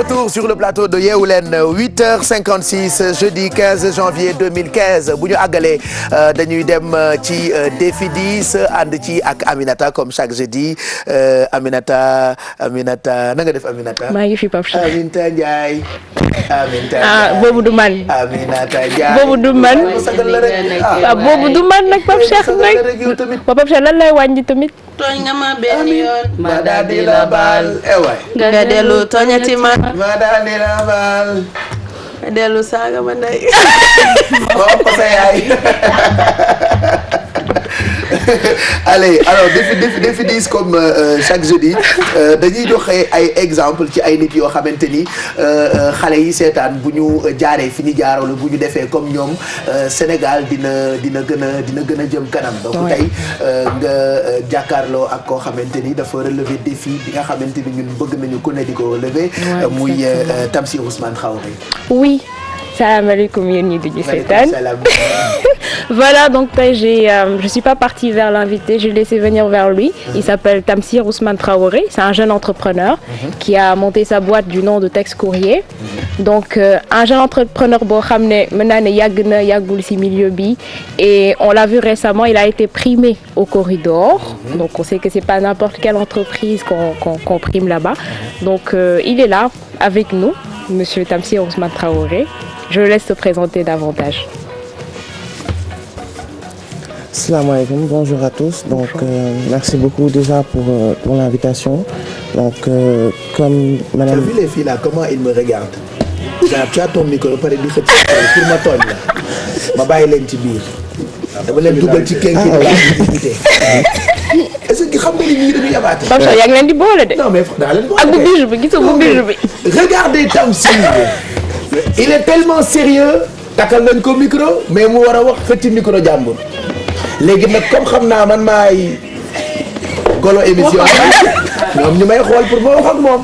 Retour sur le plateau de Yeewu Leen 8h56 jeudi 15 janvier 2015 bu ñu àggalee dañuy dem ci défi 10 ànd ci ak Aminata comme chaque jeudi Aminata na nga def Aminata. maa ngi fi Pape Cheikh. Aminata Ndiaye. Boobu du man. Aminata Ndiaye. boobu du man. Boobu du man nag Pape Cheikh nag. Pape Cheikh lan lay wàññi tamit. tooñ nga ma benn yoon. ma daal di la baal. nga dellu tooñati ma. ma daal di la baal. nga dellu saaga ma ndey. bon ko sa yaay. Allez, alors défi 10 comme chaque jeudi dañuy joxe ay exemple ci ay nit yoo xamante ni xale yi seetaan bu ñu jaaree fi ñu jaar wala bu ñu defee comme ñoom Sénégal dina gën a jëm kanam. donc tey nga jàkkaarloo ak koo xamante ni dafa relever défi bi nga xamante ni ñun bëgg nañu ku ne di ko relever. muy Tamsir Ousmane Traoré. Oui. Salaamaaleykum yéen ñi di ñu seetaan. Voilà, donc je suis pas partie vers l'invité, j'ai laissé venir vers lui. Il s'appelle Tamsir Ousmane Traoré, c'est un jeune entrepreneur qui a monté sa boîte du nom de Texte Courrier. Donc un jeune entrepreneur boo xam ne mën naa ne yàggul ci milieu bi et on l'a vu récemment, il a été primé au Corridor. Donc on sait que c'est pas n'importe quelle entreprise qu'on prime là-bas. Donc il est là avec nous, monsieur Tamsir Ousmane Traoré. Je laisse te présenter davantage. Salam alaikum, bonjour à tous. Donc merci beaucoup déjà pour l'invitation. Donc comme madame. Tu as vu les filles là comment ils me regardent? Tu as ton micro pare di xëcc pour ma tooñ la ma bàyyi leen ci biir. dama leen dugal ci kenn ki di est-ce que xam nga ni ñii dañuy yabaate. Pape Cheikh yaa ngi leen di boole de. Non mais daa leen boole ak bu bijou bi gisoo bu bijou bi. Regardez Tamsir. Il est tellement sérieux takkal nañ ko micro mais mu war a wax xëcc micro jàmbur léegi nag comme xam naa man maay golo émission ñoom ñu may xool pour ma wax ak moom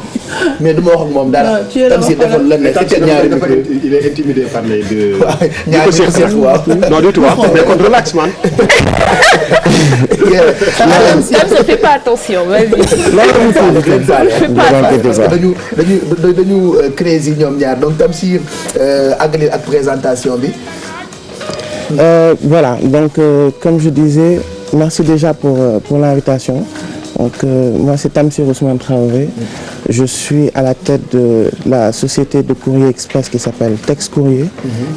mais du ma wax ak moom dara. Tamsir defal lan ne xëcc ñaari micro il est intimidé par les deux. ñaari micro waaw. Non du tout mais kon relax man. Tamsir fais pas attention vas-y. parce que dañu crazy ñoom ñaar donc Tamsir àggali ak présentation bi. Voilà, donc comme je disais, merci déjà pour l'invitation. Donc moi c'est Tamsir Ousmane Traoré. Je suis à la tête de la société de courrier express qui s'appelle Texte Courrier,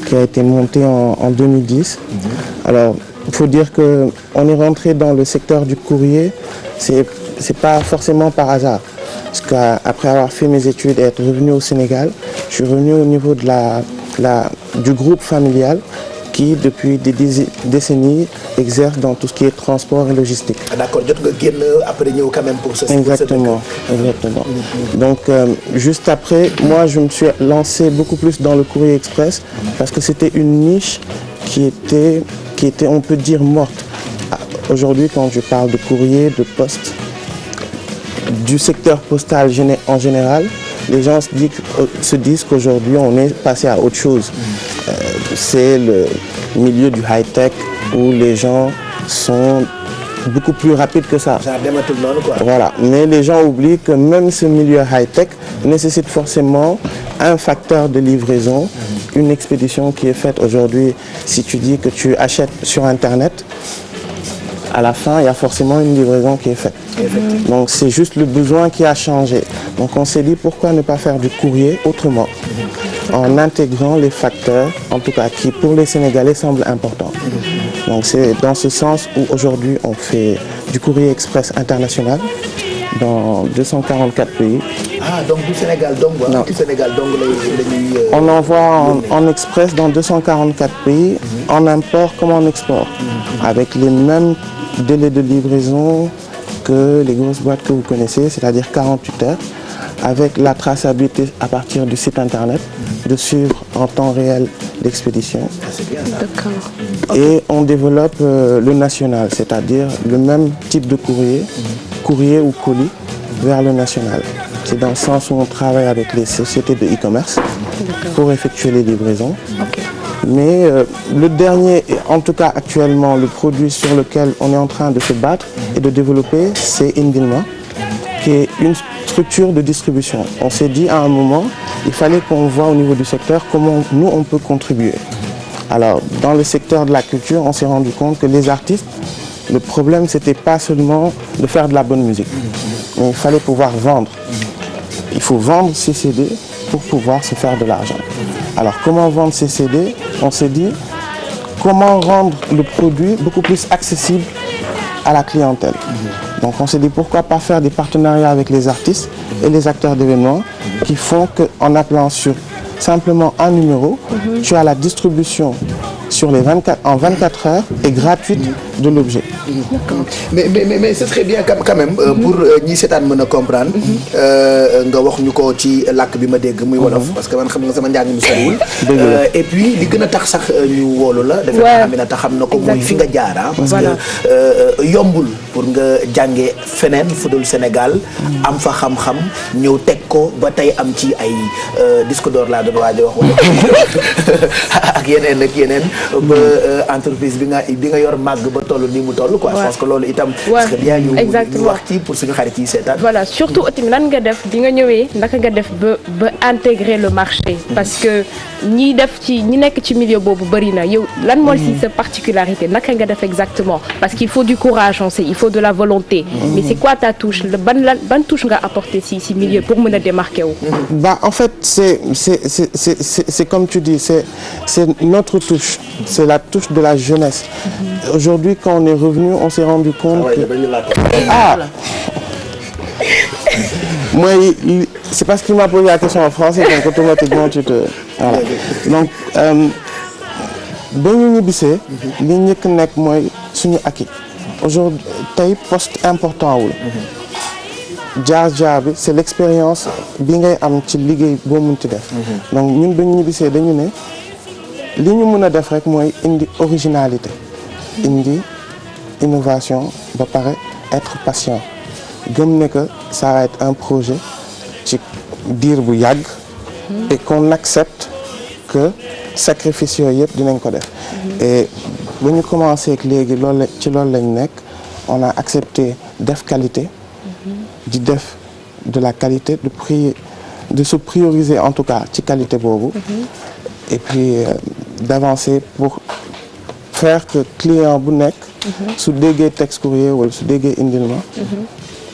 qui a été montée en 2010. Alors il faut dire que on est rentré dans le secteur du courrier, c'est pas forcément par hasard. Parce qu'après avoir fait mes études et être revenu au Sénégal, je suis revenu au niveau de du groupe familial qui depuis des décennies exerce dans tout ce qui est transport et logistique. Ah, d'accord, jot nga génn après ñëw quand même pour ce. Exactement. Donc juste après, moi je me suis lancé beaucoup plus dans le courrier express parce que c'était une niche qui était on peut dire morte. Aujourd'hui quand je parle de courrier, de poste, du secteur postal en général, les gens se disent qu'aujourd'hui on est passé à autre chose. C'est le milieu du high-tech où les gens sont beaucoup plus rapides que ça. Voilà. Mais les gens oublient que même ce milieu high-tech nécessite forcément un facteur de livraison, une expédition qui est faite aujourd'hui. Si tu dis que tu achètes sur Internet, à la fin, il y a forcément une livraison qui est faite. Donc c'est juste le besoin qui a changé. Donc on s'est dit pourquoi ne pas faire du courrier autrement, en intégrant les facteurs, en tout cas qui pour les Sénégalais semblent importants. Donc c'est dans ce sens où aujourd'hui on fait du courrier express international dans 244 pays. Ah donc du Sénégal donc non. Du Sénégal donc on envoie en express dans 244 pays, en import comme en export, avec les mêmes délais de livraison que les grosses boîtes que vous connaissez, c'est-à-dire 48 heures, avec la traçabilité à partir du site internet, de suivre en temps réel l'expédition. Ah, c'est bien ça. D'accord. Et on développe le national, c'est-à-dire le même type de courrier, courrier ou colis, vers le national. C'est dans le sens où on travaille avec les sociétés de e-commerce pour effectuer les livraisons. Okay. Mais le dernier, en tout cas actuellement, le produit sur lequel on est en train de se battre et de développer, c'est Indilma, qui est une structure de distribution. On s'est dit à un moment, il fallait qu'on voit au niveau du secteur comment nous on peut contribuer. Alors dans le secteur de la culture, on s'est rendu compte que les artistes, le problème c'était pas seulement de faire de la bonne musique, mais il fallait pouvoir vendre. Il faut vendre ces CD pour pouvoir se faire de l'argent. Alors comment vendre ces CD? On s'est dit comment rendre le produit beaucoup plus accessible à la clientèle. Donc on s'est dit pourquoi pas faire des partenariats avec les artistes et les acteurs d'événements qui font qu'en appelant sur simplement un numéro, tu as la distribution sur les 24 heures et gratuite de l'objet. mais ce serait bien quand même pour ñi seetaan mën a comprendre nga wax ñu ko ci làkk bi ma dégg muy wolof parce que man xam nga sama njàng mi soriwul et puis li gën a tax sax ñu woolu la defe naa Aminata xam na ko muy fi nga jaar parce que yombul pour nga jàngee feneen fu dul Sénégal am fa xam-xam ñëw teg ko ba tey am ci ay disque d'or laa doon waaj a wax wala ak yeneen ba entreprise bi nga yor màgg ba toll ni mu toll quoi. Je pense que loolu itam. parce que bien ñu wax ci pour suñu xarit yi seetaan. voilà surtout tamit lan nga def bi nga ñëwee naka nga def ba intégrer le marché. parce que ñi nekk ci milieu boobu bari na yow lan moo ci sa particularité naka nga def exactement parce qu'il faut du courage on sait il faut de la volonté. mais c'est quoi ta touche ban touche nga apporter ci milieu pour mën a démarquer wu. En fait c'est comme tu dis c'est notre touche. C'est la touche de la jeunesse. Aujourd'hui, quand on est revenu, on s'est rendu compte que... Moi, c'est parce qu'il m'a posé la question en français, donc automatiquement tu te... Voilà. Donc, ba ñu ñibbisee li njëkk nekk mooy suñu acquis. Aujourd'hui, tey poste important wul. jaar bi c'est l'expérience bi ngay am ci liggéey boo mun ci def. Donc ñun ba ñu ñibbisee dañu ne li ñu mën a def rek mooy indi originalité indi innovation ba pare être patient gëm ne que ça va être un projet ci diir bu yàgg et qu'on accepte que sacrifice yooyu yëpp dinañ ko def et ba ñu commencé ak léegi ci loolu lañ nekk on a accepté def qualité di def de la qualité de se prioriser en tout cas ci qualité boobu et puis d'avancer pour faire que client bu nekk su déggee texte courrier wala su déggee indil ma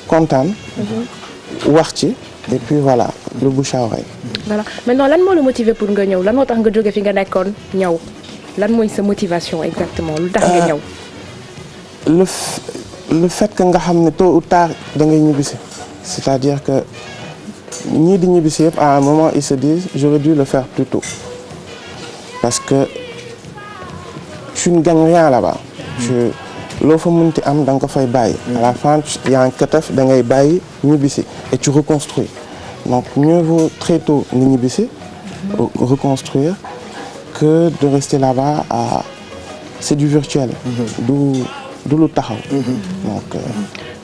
kontaan wax ci et puis voilà le bouche à oreille. Voilà maintenant lan moo la motiver pour nga ñëw lan moo tax nga jóge fi nga nekkoon ñëw lan mooy sa motivation exactement lu tax nga ñëw. le fait que nga xam ne tôt ou tard da ngay ñibbisi c'est-à-dire que ñii di ñibbisi yëpp à un moment ils se disent j'aurais dû le faire plus tôt. Parce que tu ne gagnes rien là-bas. Loo fa mënti am da nga ko fay bàyyi. À la fin il y a un cut-off da ngay bàyyi ñibbisi et tu reconstruis. Donc mieux vaut très tôt nga ñibbisi reconstruire que de rester là-bas c'est du virtuel. du lu taxaw. Donc.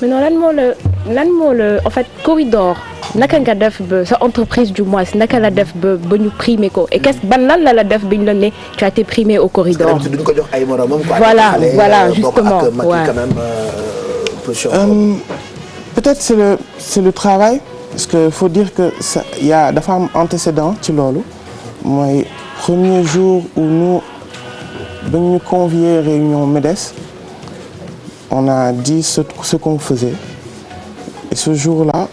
maintenant lan moo la en fait Corridor. naka nga def ba sa entreprise du moins naka la def ba ñu primé ko et lan la def bi ñu la ne tu as été primé au Corridor. duñ ko jox ay moromam quoi. voilà justement peut-être c'est le travail parce que faut dire que ça dafa am antécédent ci loolu mooy premier jour où nous ba ñu convier réunion MEDES on a dit ce qu'on faisait et ce jour-là.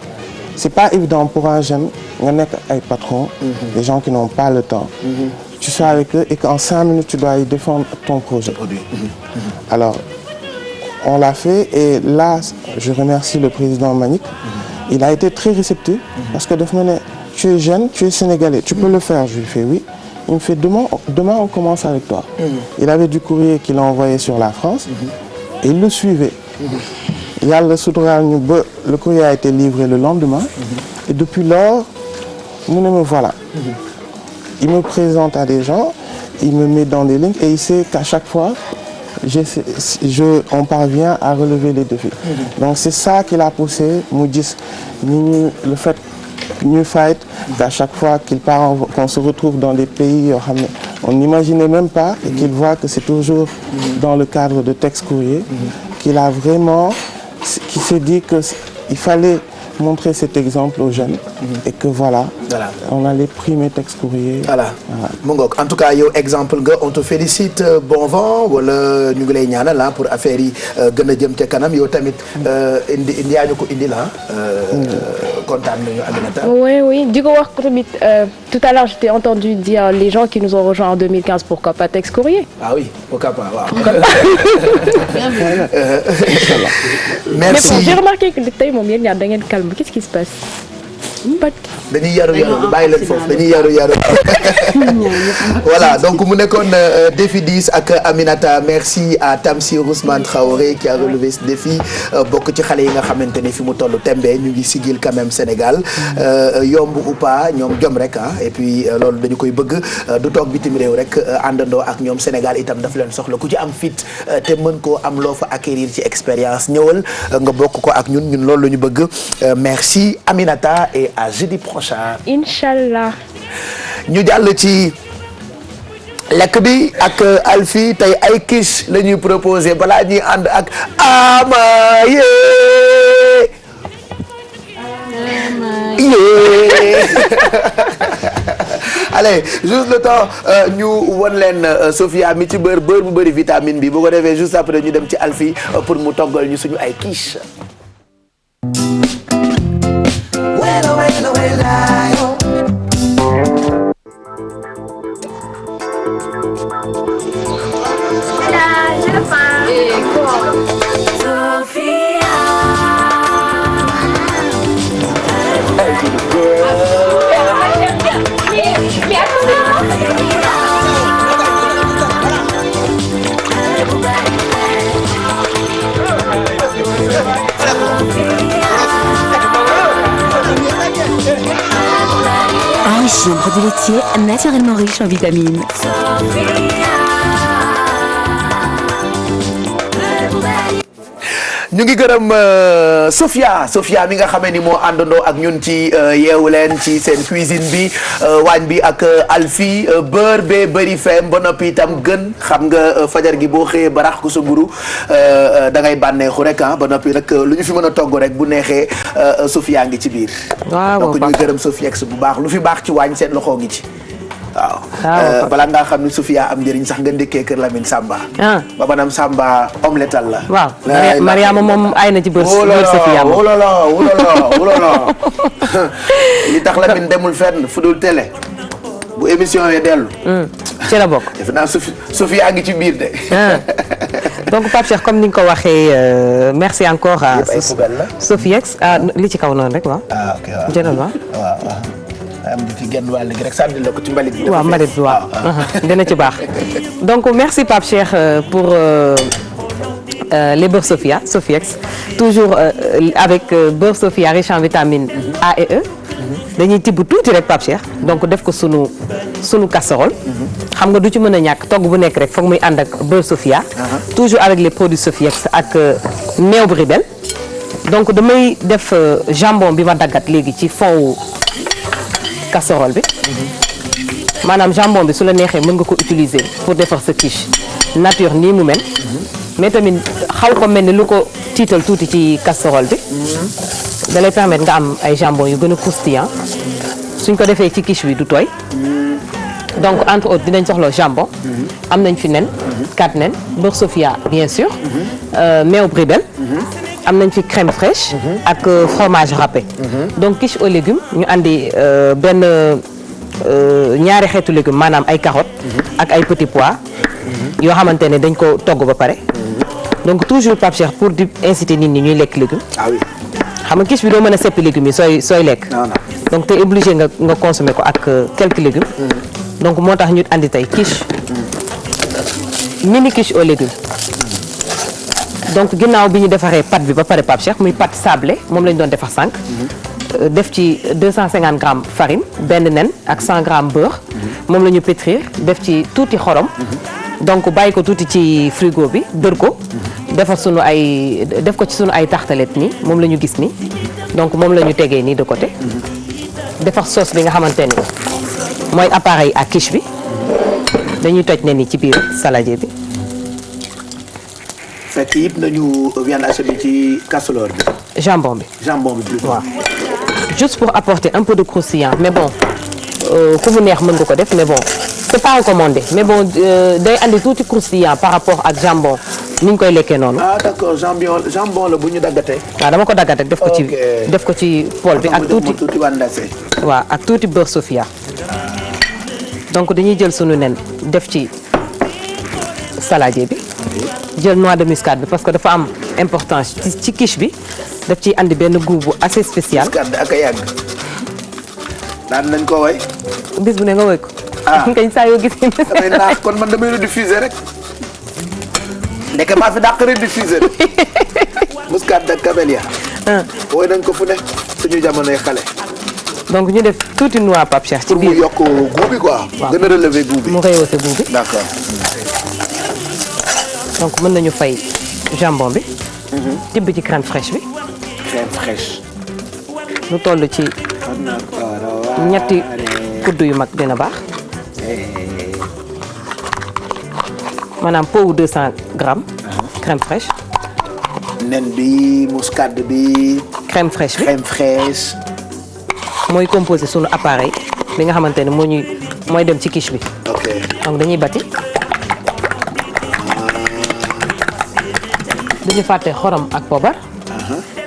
C'est pas évident pour un jeune nga nekk ay patrons, des gens qui n'ont pas le temps. Tu sois avec eux et qu'en 5 minutes tu dois y défendre ton projet. Alors on l'a fait et là je remercie le président Manick. Il a été très réceptif parce que daf ma ne tu es jeune, tu es sénégalais, tu peux le faire. Je lui fais oui. Il me fait demain on commence avec toi. Il avait du courrier qu'il a envoyé sur la France et il le suivait. Yàlla suturaal ñu ba le courrier a été livré le lendemain et depuis lors mu ne me voilà. Il me présente à des gens, il me met dans des lignes et il sait qu'à chaque fois on parvient à relever les défis. Donc c'est ça qui l'a poussé mu gis le fait ñu fight qu'à chaque fois qu'on se retrouve dans des pays yoo xam ne on n'imaginait même pas et qu'il voit que c'est toujours dans le cadre de texte courrier qu'il a vraiment qui s'est dit que il fallait montrer cet exemple aux jeunes. Et que voilà, on allait primer texte courrier. Voilà mu ngoog en tout cas yow exemple nga on te félicite bon vent wala ñu ngi lay ñaanal pour affaire yi gën a jëm ca kanam yow tamit indi yaa ñu ko indi la kontaan nañu Aminata. Oui di ko wax tamit tout à l'heure je t'ai entendu dire les gens qui nous ont rejoints en 2015 pourquoi pas texte courrier. Ah oui pourquoi pas waaw. Merci. Mais bon j'ai remarqué que tey moom yéen ñaar da ngeen calme qu'est-ce qui se passe. dañuy yaru bàyyi leen foofu dañuy yaru voilà donc mu nekkoon défi 10 ak Aminata merci à Tamsir Ousmane Traoré qui a relevé ce défi bokk ci xale yi nga xamante ne fi mu toll tembe ñu ngi sigil quand même Sénégal yomb ou pas ñoom jom rek et puis loolu dañu koy bëgg du toog bitim réew rek àndandoo ak ñoom Sénégal itam daf leen soxla ku ci am fit te mën koo am loo fa acquérir ci expérience ñëwal nga bokk ko ak ñun loolu la ñu bëgg merci Aminata et à jeudi prochain. Inch'Allah. ñu jàll ci lekk bi ak Alfie tey ay quiche la ñuy proposé balaa ñuy ànd ak Amaye. allez juste le temps ñu won leen Sophia mi ci beurre bu bëri vitamine bi bu ko defee juste après ñu dem ci Alfie pour mu toggal ñu suñu ay quiche. Gingembre du laitier naturellement riche en vitamines. ñu ngi gërëm Sophia mi nga xamee ni moo àndandoo ak ñun ci yeewu leen ci seen cuisine bi waañ bi ak Alfie beurre bee bëri feem ba noppi itam gën xam nga fajar gi boo xëyee barax ko sa mburu da ngay bànneexu rek ba noppi rek lu ñu fi mën a togg rek bu neexee Sophia ngi ci biir. waaw donc ñuy gërëm Sophiex bu baax lu fi baax ci waañ seen loxo ngi ci. waaw balaa ngaa xam ne Sophia am njëriñ sax nga ndékkee kër Lamine Samba. ba maanaam Samba omeletal la. waaw Mariama moom ay na ci bër Sophia moom. wulala li tax Lamine demul fenn fu dul télé bu émission yi dellu. ci la bokk. defe naa Sophia ngi ci biir de. donc Pape Cheikh comme ni nga ko waxee merci encore à. Sophiex li ci kaw noonu rek waaw. ok waaw jëlal waaw. am di fi genn wàll gi rek sànni la ko ci mbalit bi. waaw mbalit bi waaw dina ci baax. donc merci Pape Cheikh pour les beurre Sophia Sophiex toujours avec beurre Sophia riche en vitamines A et E. dañuy tibb tuuti rek Pape Cheikh donc def ko sunu casserole. xam nga du ci mën a ñàkk togg bu nekk rek foog muy ànd ak beurre Sophia. toujours avec les produits Sophiex ak meew Bribel. donc damay def jambon bi ma daggat léegi ci fond casserole bi maanaam jambon bi su la neexee mën nga ko utiliser pour defar sa quiche nature nii mu mel mais tamit xaw ko mel ni lu ko tiital tuuti ci casserole bi da lay permettre nga am ay jambon yu gën a croustillant suñ ko defee ci quiche bi du tooy donc entre autres dinañ soxla jambon am nañ fi nen 4 nen beurre Sophia bien sûr meew Bribel am nañ fi crème fraîche ak fromage râpé donc quiche aux légumes ñu andi benn ñaari xeetu légumes maanaam ay carottes ak ay petits pois yoo xamante ne dañ ko togg ba pare donc toujours Pape Cheikh pour di inciter nit ñi ñuy lekk légumes xam nga quiche bi doo mën a seppi légumes yi sooy lekk donc te obligé nga consommer ko ak quelques légumes donc moo tax ñu andi tey quiche mini quiche aux légumes donc ginnaaw bi ñu defaree pâte bi ba pare Pape Cheikh muy pâte sablée moom la ñu doon defar sànq def ci 250 grammes farine benn nen ak 100 grammes beurre moom la ñu pétrir def ci tuuti xorom donc bàyyi ko tuuti ci frigo bi dër ko def ko ci sunu ay tartelettes nii moom la ñu gis nii donc moom la ñu tegee nii de côté defar sauce bi nga xamante ne mooy appareil à quiche bi dañuy toj ne ni ci biir saladier bi. fekk yëpp nañu viande hachée bi ci casserole bi. jambon bi. jambon bi plutôt. waaw juste pour apporter un peu de croustillant mais bon ku mu neex mën nga ko def mais bon c'est pas recommandé mais bon day andi tuuti croustillant par rapport ak jambon ni ñu koy lekkee noonu. ah d'accord jambon la bu ñu daggatee. waaw dama ko daggat rek def ko ci poêle bi ak tuuti wandase. waaw ak tuuti beurre sofia donc dañuy jël sunu nen def ci saladier bi jël noix de muscade bi parce que dafa am importance ci quiche bi daf ciy andi benn goût bu assez spécial. muscade ak a yàgg daan nañ ko way. bis bu ne nga woy ko. kañ saa yoo gis. damay naax kon man damay rediffuser rek. ndeke maa fi dàq rediffuser. muscade ak camélia. woy nañ ko fu ne suñu jamonoy xale. donc ñu def tuuti noix Pape Cheikh ci biir pour mu yokk goût bi quoi. waaw gën a relever goût bi. mu rehausser goût bi. d'accord. donc mën nañu fay jambon bi. tibb ci crème fraîche bi. crème fraîche. lu toll ci ñetti kuddu yu mag dina baax. maanaam pot wu 200 grammes. crème fraîche. nen bi muscade bi. crème fraîche bi crème fraîche. mooy composé sunu appareil bi nga xamante ne mooy dem ci quiche bi. ok donc dañuy bati. duñu fàtte xorom ak poobar.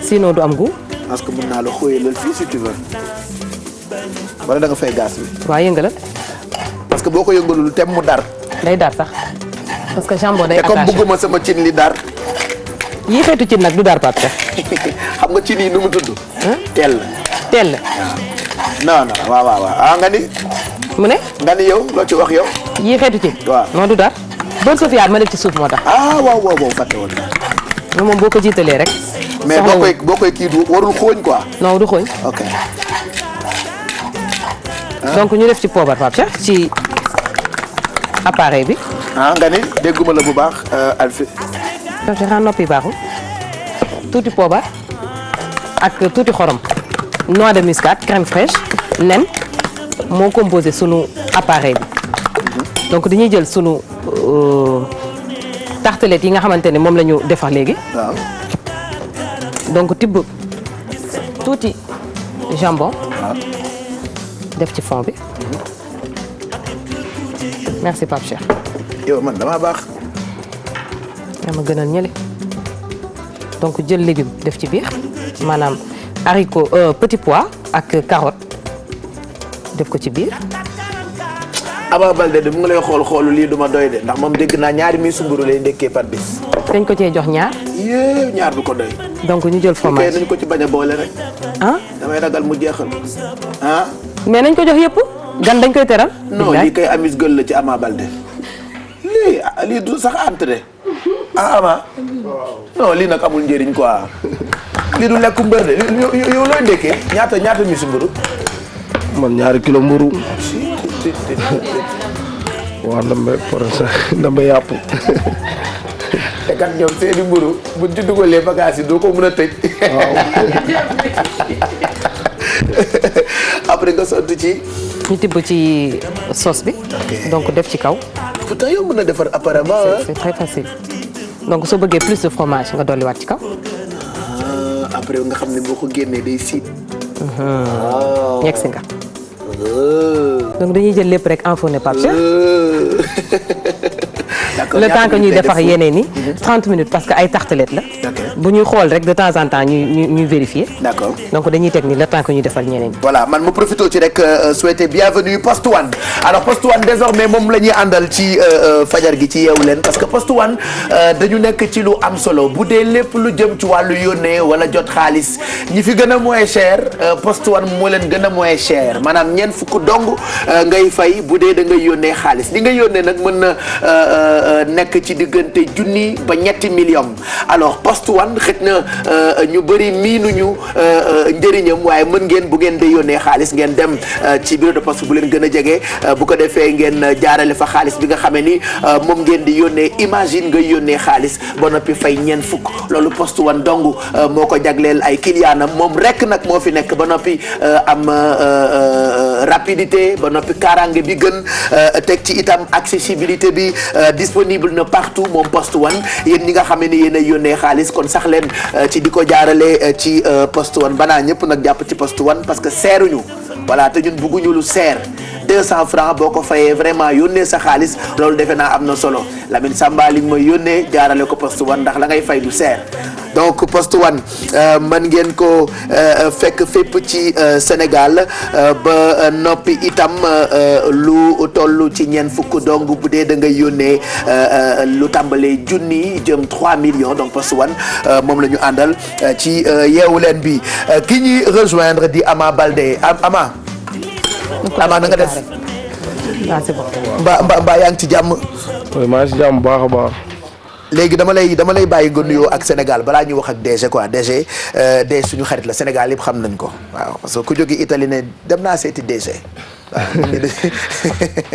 sinon du am goût. parce que mën naa la xóoyalal fii si tu veux. wala da nga fay gaz bi. waaw yëngalal. parce que boo ko yëngalul tem mu dar. day dar sax parce que jambon day te attaché comme bëgguma sama cin li dar. yii xeetu cin nag du dar Pape Cheikh. xam nga cin yi nu mu tudd. teel. teel. non waaw nga ni. mu ne. nga ni yow loo ci wax yow. yii xeetu cin. waaw non du dar. beurre sofia ma def ci suuf moo tax. waaw fàtte woon naa. moom boo ko jiitalee rek. mais boo koy kii du warul xooñ quoi. non du xooñ. ok. donc ñu def ci poobar Pape Cheikh ci appareil bi. nga ni dégguma la bu baax Alfi. Pape Cheikh noppi baaxul. tuuti poobar ak tuuti xorom. noix de muscade crème fraîche nen moo composé sunu appareil bi. donc dañuy jël sunu tartelette yi nga xamante ne moom la ñu defar léegi. waaw. donc tibb tuuti jambon. waaw. def ci fond bi. merci Pape Cheikh. yow man damaa baax. yaa ma gënal ñële. donc jël légume def ci biir maanaam haricot petit pois ak carotte def ko ci biir. Ama Baldé de mu ngi lay xoolu lii duma doy de ndax moom dégg naa ñaari mi sumburu lay ndekkee par bis. dañ ko cee jox ñaar. ñaar du ko doy. donc ñu jël fromage nañ ko ci bañ a boole rek. damay ragal mu jeexal. mais nañ ko jox yëpp. gan dañ koy teral. non lii kay amis gël la ci Ama Baldé. lii du sax entrée. Ama. non lii nag amul njëriñ quoi. lii du lekku mbër de yow looy ndekkee ñaata mi sumburu. man 2 kilo mburu waaw ndambe yàpp. te kat ñoom seeni mburu bu ci dugalee bagages yi doo ko mën a tëj. waaw. après nga sotti ci. ñu tibb ci sauce bi. donc def ci kaw. pourtant yow mën a defar apparemment. c'est très facile. donc soo bëggee plus de fromage nga dolliwaat ci kaw. après nga xam ne boo ko génnee day siit. yegg si nga. donc dañuy jël lépp rek enfourné Pape Cheikh. le temps que ñuy defar yeneen yi 30 minutes parce que ay tartelette la. bu ñuy xool rek de temps en temps ñuy vérifier. d'accord donc dañuy teg ni le temps que ñuy defar ñeneen yi. voilà man ma profité ci rek souhaiter bienvenue Poste One alors Poste One désormais moom la ñuy àndal ci fajar gi ci yeewu leen parce que Poste One dañu nekk ci lu am solo bu dee lépp lu jëm ci wàllu yónnee wala jot xaalis ñi fi gën a moins cher Poste One moo leen gën a moins cher maanaam ñeent fukk dong ngay fay bu dee da ngay yónnee xaalis li nga yónnee nag mën na nekk ci diggante junni ba ñetti millions alors Poste One xëj na ñu bëri miinuñu njëriñam waaye mën ngeen bu ngeen di yónnee xaalis ngeen dem ci bureau de poste bu leen gën a jege bu ko defee ngeen jaarale fa xaalis bi nga xamee ni moom ngeen di yónnee imagine nga yónnee xaalis ba noppi fay ñeent fukk loolu Poste One dong moo ko jagleel ay clientam moom rek nag moo fi nekk ba noppi am rapidité ba noppi kaaraange bi gën teg ci itam accessibilité bi disponible na partout moom Poste One yéen ñi nga xam ne yéen a yónnee xaalis kon sax leen ci di ko jaarale ci poste 1 banaa ñëpp nag jàpp ci poste 1 parce que seeruñu voilà te ñun bëgguñu lu seer 200 francs boo ko fayee vraiment yónnee sa xaalis loolu defe naa am na solo Lamine Samba li nga may yónnee jaarale ko poste 1 ndax la ngay fay du seer donc poste 1 mën ngeen ko fekk fépp ci Sénégal ba noppi itam lu toll ci ñeent fukk donc bu dee da ngay yónnee lu tàmbalee junni jëm 3 millions donc poste 1 moom la ñu àndal ci yeewu leen bi ki ñuy rejoindre di Ama Baldé Ama na nga def mbaa yaa ngi ci jàmm. oui maa ngi si jàmm bu baax a baax. léegi dama lay bàyyi nga nuyoo ak Sénégal balaa ñuy wax ak DG quoi DG suñu xarit la Sénégal yëpp xam nañ ko waaw parce que ku jóge Italie ne dem naa seeti DG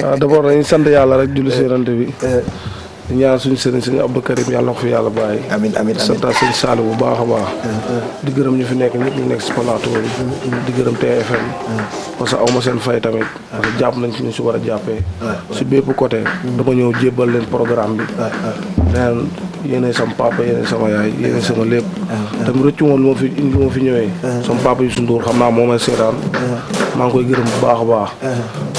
waaw d'abord dañuy sant yàlla rek julli si Yonent bi di ñaan suñu sëriñ sëñ Abdou Karim yàlla na ko fi yàlla bàyyi. amiin sant sëñ Saliou bu baax a baax. di gërëm ñu fi nekk ñëpp ñu nekk si plateau bi. di gërëm TFM. parce que aw ma seen fay tamit. parce que jàpp nañ ci ñu si war a jàppee. si bépp côté. dama ñëw jébbal leen programme bi. neen yéenay sama papa yéenay sama yaay yéenay sama lépp. tamit rëccu ma lu ma fi ñëwee. sama papa Youssou Ndour xam naa moo may seetaan. maa ngi koy gërëm bu baax a baax.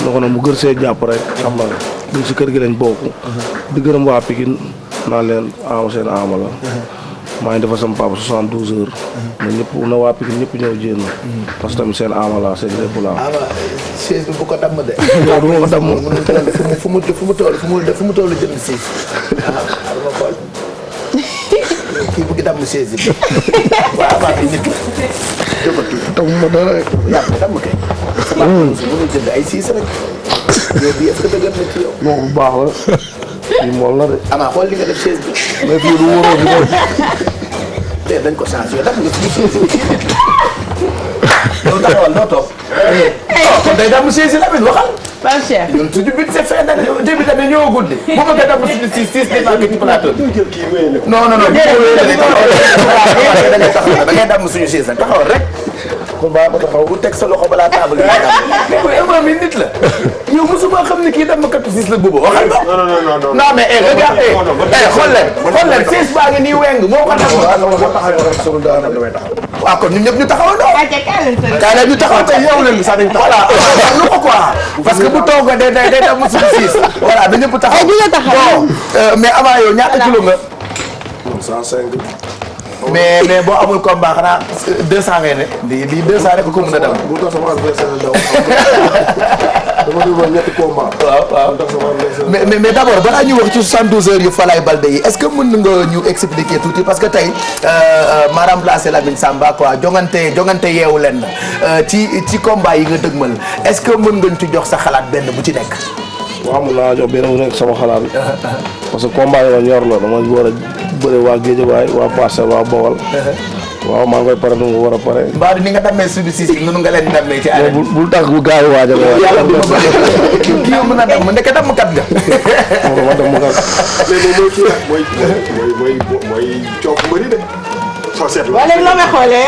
na ko nag mu gër see jàpp rek xam nga duñ si kër gi lañ bokk. di gërëm waa Pikine naan leen ama seen ama la. maa ngi defal sama papa 72 heures. na ñëpp na waa Pikine ñëpp ñëw jéem parce que tamit seen ama la seen lépp la. ama chaise bi bu ko damm de. waaw du ma ko damm. fu mu toll jënd siis ma xool kii bu ngi damm chaise bi waaw ama bi nit damm ma dara rek. yaa ko damm kay. mënul jënd ay siis rek yow bii est-ce que dëgër na ci yow. non bu baax la. lii moom la de. ama xool li nga def chaise bi. mais fii du wóoroo bi moom. te dañ ko changé damm nga ci chaise bi. yow taxawal noo toog. kon day damm chaise yi tamit waxal. Pape Cheikh. ñun suñu bit c'est fait nag début tamit ñëwagul de. bu ma koy damm suñu siis di maa ngi ci plateau bi. non non non bu ko wéyee da ngay damm suñu chaise nag taxawal rek. kon baa ba taxaw bu teg sa loxo balaa table bi mais koy ama mi nit la yow mosuma xam ne kii dammkatu siis la buuba waxal ba non mais regarde xool leen siis baa ngi nii weng moo ko damm waaw kon ñun ñëpp ñu taxawandoo kaay la ñu taxaw tey yow leen sax dañ taxaw voilà lu ko quoi parce que bu toog day damm suñu siis voilà da ñëpp taxaw bon mais avant yow ñaata kilo nga 105. mais boo amul combat xanaa 200 ngay ne lii 200 rek ko mën a dem. bu tax sama adversaire daw dama déggoon ñetti combat. waaw mais d'abord balaa ñu wax ci 72 heures yu Falaye Baldé yi est-ce que mën nga ñu expliquer tuuti parce que tey ma remplacé Lamine Samba quoi jongante yeewu leen la ci combat yi nga dëgmal est-ce que mën nga ñu ci jox sa xalaat benn bu ci nekk. waaw mën naa jox benn bu nekk sama xalaat parce que combat yi ma ñor la dama war a bëre waa Guédiawaye waa Parcelles waa Bawol. waaw maa ngi koy pare nu mu war a pare. mbaa ni nga dammee suñu siis yi noonu nga leen dammee ci arène. bul tax bu gaaw a waajal. yàlla bu ma kii yow mën a damm ndeke dammkat nga. ma damm kat. mais moom mooy kii nag mooy coow mbëri de. soo seetlu wala loo may xoolee.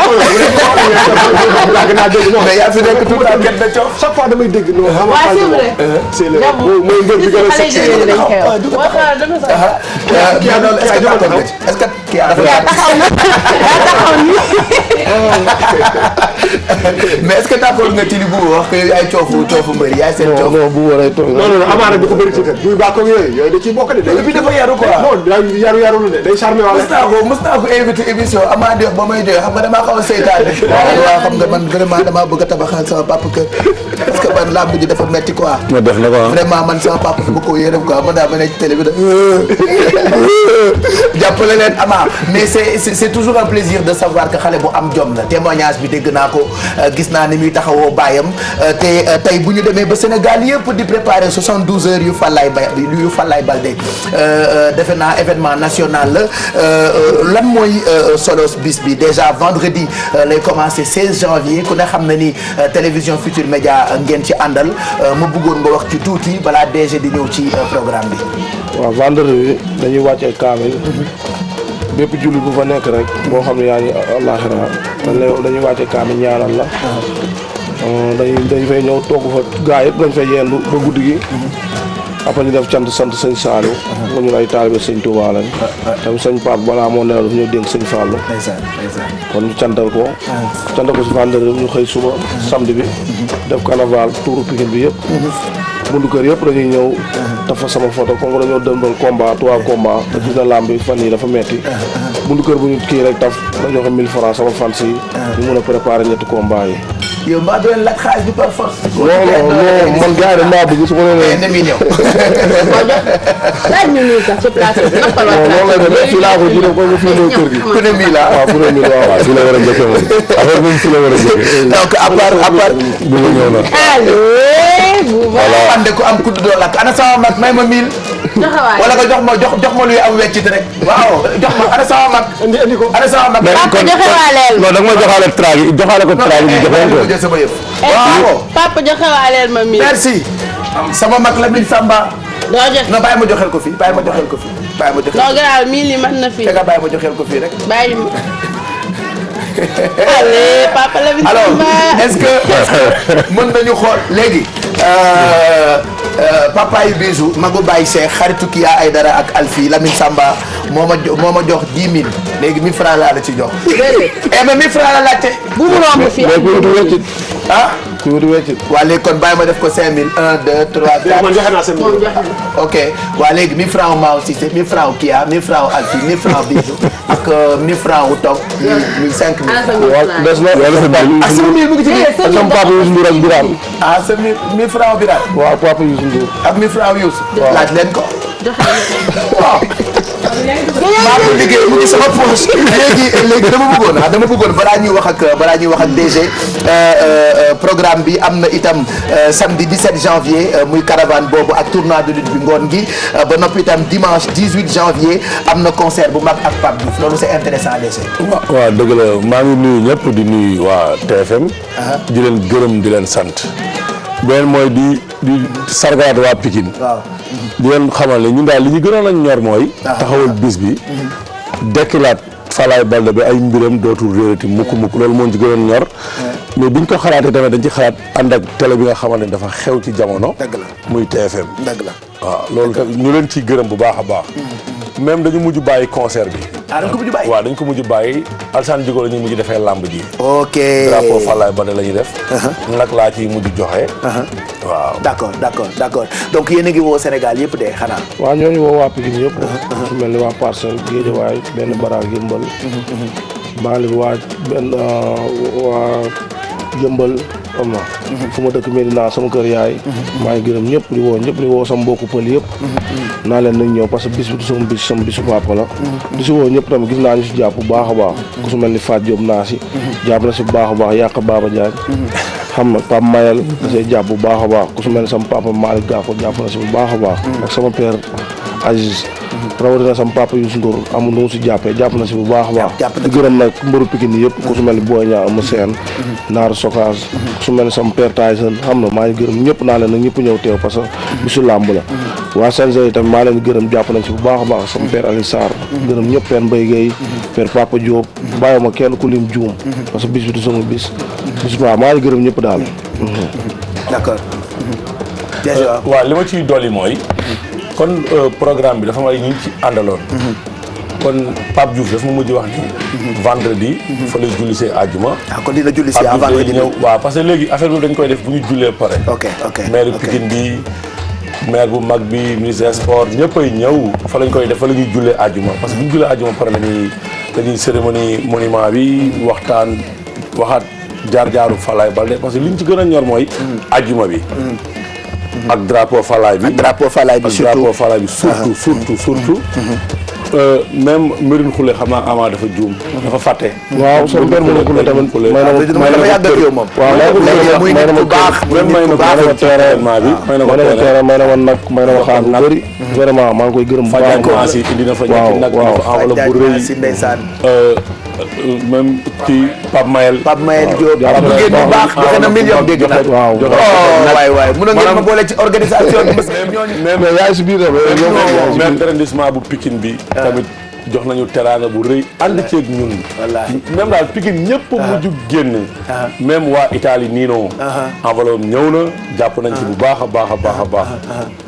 yàgg naa dégg non mais yaa fi nekk tout le temps de coow. chaque fois damay dégg non. waaw c'est vrai. c'est le mooy ngeen bi gën a sexy. est-ce que kii taxaw na mais est-ce que d'accord nga ci li bu wax que ay coofu mbëri yaay seen coof. non bu waree toog. non amaana du ko bëri ci kër. buy baax comme yooyu da ciy bokk de. et puis dafa yaru quoi. non yaru la de day charmé wala. mës naa ko invité émission amaa di wax ba may joxe xam nga damaa xaw a seytaane. waaw xam nga man vraiment damaa bëgg a tabaxal sama papa kër parce que man làmb ji dafa metti quoi. ma def la quoi. vraiment man sama papa dama ko yërëm quoi man daa ma nekk ci télé bi da jàppale leen Ama mais c'est toujours un plaisir de savoir que xale bu am jom la témoignage bi dégg naa ko gis naa ni muy taxawoo baayam te tey bu ñu demee ba Sénégal yëpp di préparer 72 heures yu Falaye Baldé defe naa événement national la lan mooy solo bis bi déjà vendredi lay commencer 16 janvier ku ne xam na ni télévision Futur Média ngeen ci àndal ma bëggoon nga wax ci tuuti balaa DG di ñëw ci programme bi. waaw vendredi bi dañuy wàccee kaamil bépp jullit bu fa nekk rek boo xam ne yaa ngi àllaaxira dañuy wàccee kaamil ñaanal la dañ fay ñëw togg fa gaa yëpp dañ fay yendu ba guddi gi après ñu def cant sant sëñ Saliou nga ñun ay taalibe sëñ Touba lañ tamit sëñ Pape balaa moo nelaw daf ñëw dénk sëñ Fallou kon ñu cantal ko si vendredi ñu xëy suba samedi bi def carnaval tuuru Pikine bi yëpp bundu kër yëpp dañuy ñëw dafa sama photo comme que dañoo dem doon combat 3 combat te gis na lamb bi fan yi dafa metti bundu kër bu ñu kii rek taf da joxe 1000 francs sama fans yi ñu mën a préparer ñetti combat yi yow mbaa doon lakk xaalis bi par force. non man gars yi maa bëgg su ma nee nee ñëw. laaj ñu nii sax ci place bi. non lay def fii laa ko ji def ko nga fii ñëw kër gi. ku ne mii la waaw ku ne mii la waaw fii la war a njëkkee moom affaire bi fii la war a njëkkee. donc à part bu ma ñëw na. voilà man de ku am kudd doo lakk ana sama mag may ma 1000. wala nga jox ma luy am weccit rek. waaw jox ma ana sama mag. indi ko ana sama mag. papa joxewaaleel. non da nga ma joxaale traag yi joxaale ko traag yi joxe ko. sama yëf. waaw papa joxewaaleel ma 1000. merci. sama mag la 1000 Samba. doo joxe non bàyyi ma joxeel ko fii bàyyi ma joxeel ko fii. bàyyi ma joxeel non gannaaw 1000 yi mën na fi. te nga bàyyi ma joxeel ko fii rek. bàyyi ma. allez papa la 1000 alors Samba. est-ce que mën nañu xool léegi. papa yu bisu magu Baye Cheikh xaritu Kiya Aydara ak Alfi Lamine Samba moo ma jox 10 000 léegi 1000 francs laa la ci jox. mais 1000 francs la laajte. bu mu romb fii. ah. ku wut weccit. waa léegi kon bàyyi ma def ko 5000 1 2 3 4. man joxe naa 5000. ok waa léegi 1000 francs Mao Cissé 1000 francs Kiya 1000 francs Alfi 1000 francs bisu ak 1000 francs wu toog 5000. waaw des na wala sa ah sama 1000 mu ngi ci biir. ak sama papa Youssou Ndour ak Birame. ah sa 1000 francs Birame. waaw papa Youssou Ndour. ak 1000 francs Youssou. waaw laaj leen ko. waaw. maa ngi liggéey mu ngi sama poche. léegi dama bëggoon balaa ñuy wax ak DG programme bi am na itam samedi 17 janvier muy caravane boobu ak tournoi de lutte bi ngoon gi ba noppi itam dimanche 18 janvier am na concert bu mag ak Pape Diouf loolu c'est intéressant DG. waaw dëgg la maa ngi nuyu ñëpp di nuyu waa TFM. di leen gërëm di leen sant. beneen mooy di sargaat waa Pikine. waaw. di leen xamal ne ñun daal li ñu gënoon a ñor mooy. taxawal bis bi. dekkilaat Falaye Baldé bi ay mbiram dootul réerati mukk loolu moo ci gënoon ñor. mais biñ ko xalaatee tamit dañ ci xalaat ànd ak télé bi nga xamante ne dafa xew ci jamono. dëgg la muy TFM. dëgg la waaw loolu tamit ñu leen ciy gërëm bu baax a baax. même dañu mujj bàyyi concert bi. ah dañ ko mujj bàyyi. waaw dañ ko mujj bàyyi Alassane Djigo la ñu mujj defee lamb ji. ok drapeau Falaye Baldé la ñuy def. nag laa ciy mujj joxe. waaw d'accord donc yéen a ngi woo Sénégal yëpp de xanaa. waaw ñooñu woo waa Pikine yëpp. su mel ni waa Parcelles Guédiawaye benn baraag yëmbal. banlieue bi waa yëmbal xam na fu ma dëkk Medina sama kër yaay. maa ngi gërëm ñëpp di woo sama mbokku pël yëpp. naa leen nañ ñëw parce que bis bi du sama bisu papa la. di si woo ñëpp tamit gis naa ñu si jàpp bu baax a baax. ku su mel ni Fatou Diop naa si. jàpp na si bu baax a baax yàq Baba Diagne. xam na Pape Mayel da see jàpp bu baax a baax ku su mel ni sama papa Malick Gakou jàpp na si bu baax a baax. ak sama père Aziz. rawatina sama papa Youssou Ndour amul nu mu si jàppee jàpp na si bu baax a baax. di gërëm nag mbëru Pikine yëpp ku su mel ni Boy Niang Eumeu Sène. Naaru Sokaas. ku su mel ni sama père Tyson xam na maa ngi gërëm ñëpp naa leen nag ñëpp ñëw teew parce que bisu làmb la. waa CNG yi tamit maa leen gërëm jàpp nañ si bu baax a baax sama père Aliou Sarr. gërëm ñëpp père Mbaye Guèye. père Papa Diop. bàyyiwuma kenn ku lim juum. parce que bis bi du sama bis. waaw maa ngi gërëm ñëpp daal. d'accord. waaw li ma ciy dolli mooy. kon programme bi dafa may ñu ci àndaloon. kon Pape Diouf dafa ma mujj wax ni. vendredi. fa lay julli see àjjuma. kon dina julli si avant vendredi ñëw waaw parce que léegi affaire bi dañ koy def bu ñu jullee pare. ok maire Pikine bi maire bu mag bi ministre des sports ñëppay ñëw fa lañ koy def fa la ñuy jullee àjjuma parce que bu ñu jullee àjjuma pare dañuy cérémonie monument bi waxaat jaar-jaaru Falaye Baldé parce que li ñu ci gën a ñor mooy. àjjuma bi. ak drapeau Falaye bi. surtout. même Mérine Khoule xam naa Ama dafa juum. dafa fàtte. waaw sama père Mérine Khoule tamit. may na ma yàgg ak yow moom. waaw may na ma baax. may na ma nag may na ma xaar bu bëri. vraiment maa ngi koy gërëm bu baax. Fadiane si indi na fa ñetti nag indi fa enveloppe bu rëy. si ndeysaan. même kii Pape Mayel Diop. Pape ngeen bu baax joxe na million dégg na. waaw waay mun ngeen ma boole ci organisation bi. mais yaay si biir même arrondissement bu Pikine bi. tamit jox nañu teraanga bu rëy ànd ceeg ñun. wallaahi même daal Pikine ñëpp mujj génn. même waa Italie niinoo. enveloppe ñëw na jàpp nañ ci bu baax a baax a baax a baax.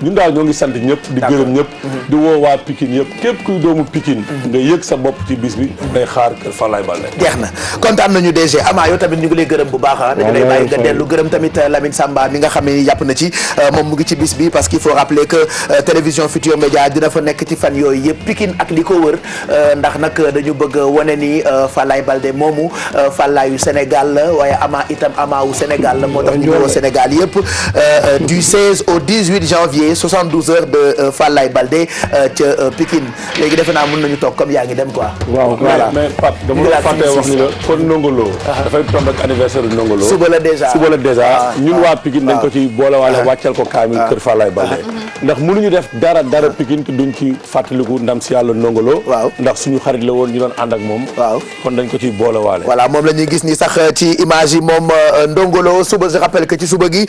ñun daal ñoo ngi sant ñëpp di gërëm ñëpp. di woo waa Pikine yëpp képp kuy doomu Pikine. nga yëg sa bopp ci bis bi day xaar kër Falaye Baldé. jeex na kontaan nañu DG Ama yow tamit ñu ngi lay gërëm bu baax dañu lay bàyyi nga dellu gërëm tamit Lamine Samba mi nga xam ne yàpp na ci moom mu ngi ci bis bi parce qu'il faut rappeler que télévision Futurs Médias dina fa nekk ci fan yooyu yëpp Pikine ak li ko wër ndax nag dañu bëgg wane ni Falaye Baldé moomu Falaayu Sénégal la waaye Ama itam Ama wu Sénégal la moo tax ñu woo Sénégal yëpp du 16 au 18 janvier 72 heures de Falaye Baldé ca Pikine léegi defe naa mën nañu toog comme yaa ngi dem quoi. waaw mais Pape dama la fàtte wax ni la kon Ndongo Lo dafay tombe ak anniversaire du Ndongo Lo suba la déjà ñun waa Pikine dañ ko ci boolewaale wàccal ko kaamil kër Falaye Baldé ndax mënuñu def dara Pikine te duñ ci fàttaliku ndam si yàlla Ndongo Lo ndax suñu xarit la woon ñu doon ànd ak moom kon dañ ko ci boolewaale voilà moom la ñuy gis ni sax ci image yi moom Ndongo Lo suba je rappelle que ci suba gi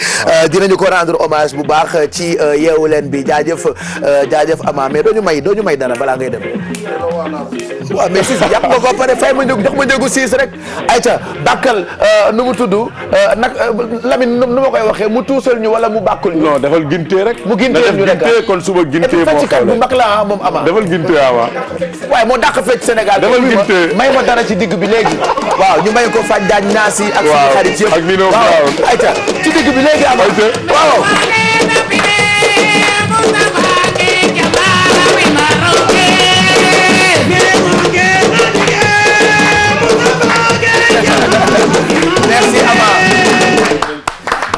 dinañu ko rendre hommage bu baax ci yeewu leen bi jaajëf Ama mais doo ñu may dara balaa ngay dem waaw mais siis yàpp nga ko pare fay ma jóg jox ma jógu siis rek ayca bàkkal nu mu tudd nag Lamine nu ma koy waxee mu tuusal ñu wala mu bàkkul ñu non defal gintee rek mu gintee ñu rek kon suba gintee moo fecc bu mag la moom Ama defal gintee Ama waaye moo dàq fecc Sénégal defal gintee may ma dara ci digg bi léegi waaw ñu may ko faj daañ naasi ak suñu xarit yëpp ak Nino waaw ayca ci digg bi léegi Ama waaw merci Ama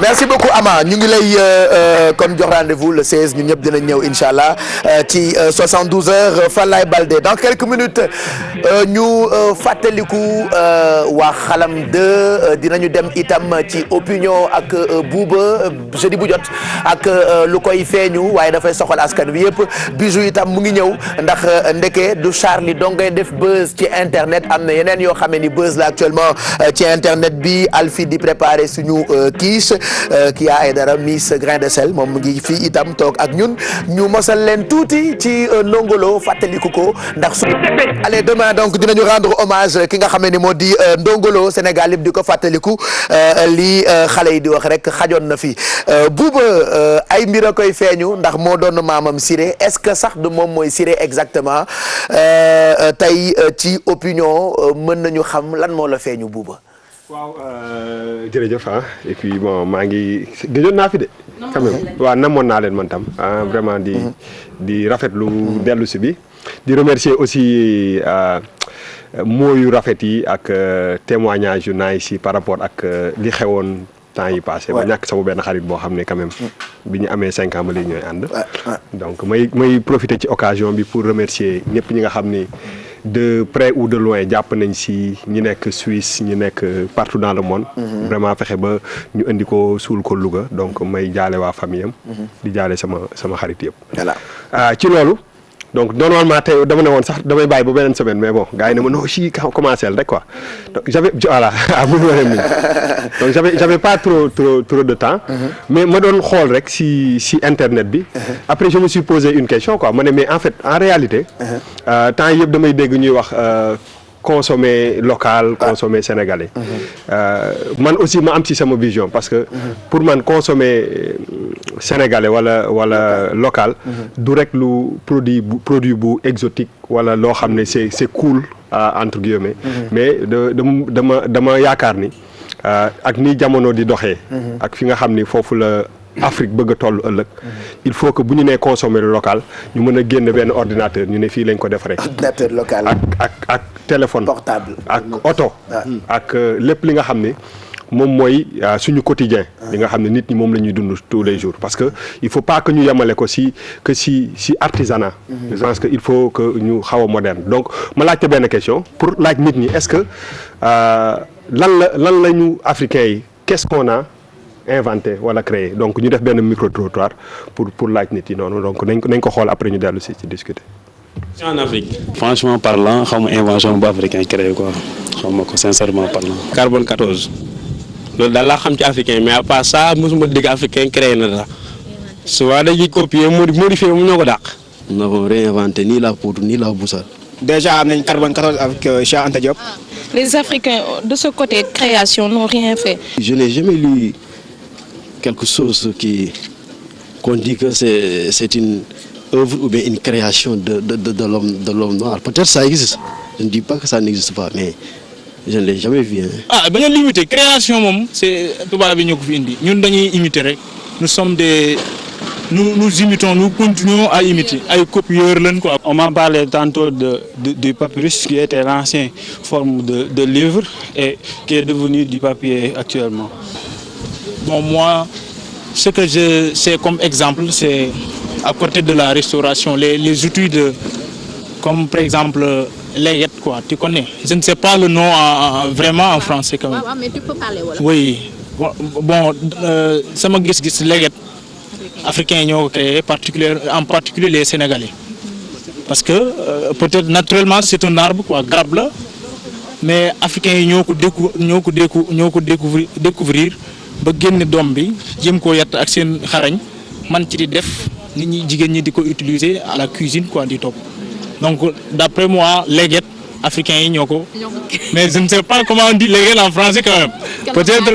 merci beaucoup Ama ñu ngi lay kon jox rendez-vous le 16 ñun ñëpp dinañ ñëw incha allah ci 72 heures Falaye Baldé dans quelques minutes ñu fàttaliku waa Xalam 2 dinañu dem itam ci opinion ak Bouba jeudi bu jot ak lu koy feeñu waaye dafay soxal askan wi yëpp Bijou itam mu ngi ñëw ndax ndeke du Charlie donc ngay def buzz ci internet am na yeneen yoo xam ne ni buzz la actuellement ci internet bi Alfie di préparer suñu quiche kii ay dara Miss Grain de Sel moom mu ngi fii itam toog ak ñun ñu mosal leen tuuti ci Ndongo Lo fàttaliku ko ndax su allez demain donc dinañu rendre hommage ki nga xam ne ni moo di Ndongo Lo Sénégal yëpp di ko fàttaliku lii xale yi di wax rek xajoon na fi Bouba ay mbir a koy feeñu ndax moo doon maamam Siré est-ce que sax du moom mooy Siré exactement tey ci opinion mën nañu xam lan moo la feeñu Bouba. waaw jërëjëf et puis bon maa ngi gëjoon naa fi de. quand même waaw namoon naa leen man tam vraiment di rafetlu dellu si bi di remercier aussi mots yu rafet yi ak témoignage yu naay si par rapport ak li xewoon temps yi passé ba ñàkk sama benn xarit boo xam ne quand même bi ñu amee 5 ans ba léegi ñooy ànd donc may profiter ci occasion bi pour remercier ñëpp ñi nga xam ni de près ou de loin jàpp nañ si ñi nekk Suisse ñi nekk partout dans le monde vraiment fexe ba ñu indi ko suul ko Louga donc may jaale waa famille am di jaale sama xarit yëpp voilà ci loolu donc normalement tey dama ne woon sax damay bàyyi ba beneen semaine mais bon gars yi ne ma non si commencé rek quoi donc j'avais pas trop de temps mais ma doon xool rek si internet bi après je me suis posé une question quoi ma ne mais en fait en réalité temps yëpp damay dégg ñuy wax consommer local consommer sénégalais man aussi ma am ci sama vision parce que pour man consommer sénégalais wala local du rek lu produit bu exotique wala loo xam ne c'est cool entre guillemets mais dama yaakaar ni ak ni jamono di doxee ak fi nga xam ni foofu la Afrique bëgg a toll ëllëg il faut que bu ñu nee consommer local ñu mën a génn benn ordinateur ñu ne fii lañ ko defaree. ordinateur local ak téléphone portable ak oto ak lépp li nga xam ne moom mooy suñu quotidien li nga xam ne nit ñi moom la ñuy dund tous les jours parce que il faut pas que ñu yemale ko si artisanat je pense que il faut que ñu xaw a moderne donc ma laajte benn question pour laaj nit ñi est-ce que lan la ñu africains yi qu'est-ce qu'on a inventé wala créé donc ñu def benn micro-trottoir pour laaj nit yi noonu donc nañ ko xool après ñu dellu si ci discuter. en Afrique franchement parlant xaw ma invention bu africain créé quoi xaw ma ko sincèrement parlant. carbone 14 loolu daal laa xam ci africain mais à part ça mosuma dégg africain créé na dara souvent dañuy copier modifier mu ñoo ko dàq. nous n'avons rien inventé ni la poudre ni la boussole déjà am nañ carbone 14 avec Cheikh Anta Diop. Les Africains de ce côté de création n'ont rien fait. Je n'ai jamais lu quelque chose qu'on dit que c'est une œuvre ou bien une création de l'homme noir. Peut-être ça existe. Je ne dis pas que ça n'existe pas, mais je ne l'ai jamais vu. Ah, ben limité création moom c'est tubaab bi ñoo ko fi indi ñun dañuy imiter rek. Nous imitons, nous continuons à imiter. Ay copieurs lañ quoi. On m'a parlé tantôt du papyrus qui était l'ancienne forme de livre et qui est devenu du papier actuellement. Bon, moi, ce que je sais comme exemple, c'est à côté de la restauration, les outils comme par exemple layette, quoi. Tu connais? Je ne sais pas le nom vraiment en français quand même. Ouais, mais tu peux parler voilà. Oui. Bon, sama gis-gis layette africains yi ñoo ko créé en particulier les Sénégalais. Parce que peut-être naturellement c'est un arbre quoi, garab la, mais africains yi ñoo ko découvrir ba génne doom bi jéem koo yatt ak seen xarañ man ci di def nit ñi jigéen ñi di ko utiliser à la cuisine quoi di topp. Donc d'après moi leget africains yi ñoo ko mais je ne sais pas comment on dit leget en français quand même. Peut-être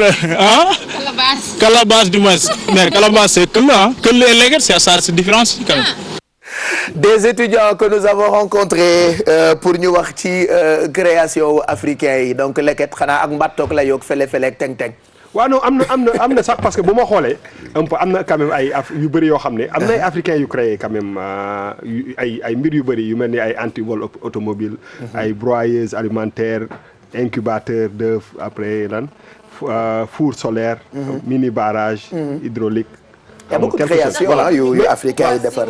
calebasse du moins, mais calebasse c'est que là que les leget c'est différence quand même. Des étudiants que nous avons rencontrés pour ñu wax ci création africain yi donc leket xanaa ak mbattoog la yoog fele ak teng-teng. waaw non am na sax parce que bu ma xoolee un peu am na quand même ay yu bëri yoo xam ne am na ay africains yu créé quand même ay mbir yu bëri yu mel ni ay antivol automobile ay broyeuse alimentaire incubateur d'œuf après lan four solaire mini barrage hydraulique. Il y a beaucoup de créations yu africains yi defar.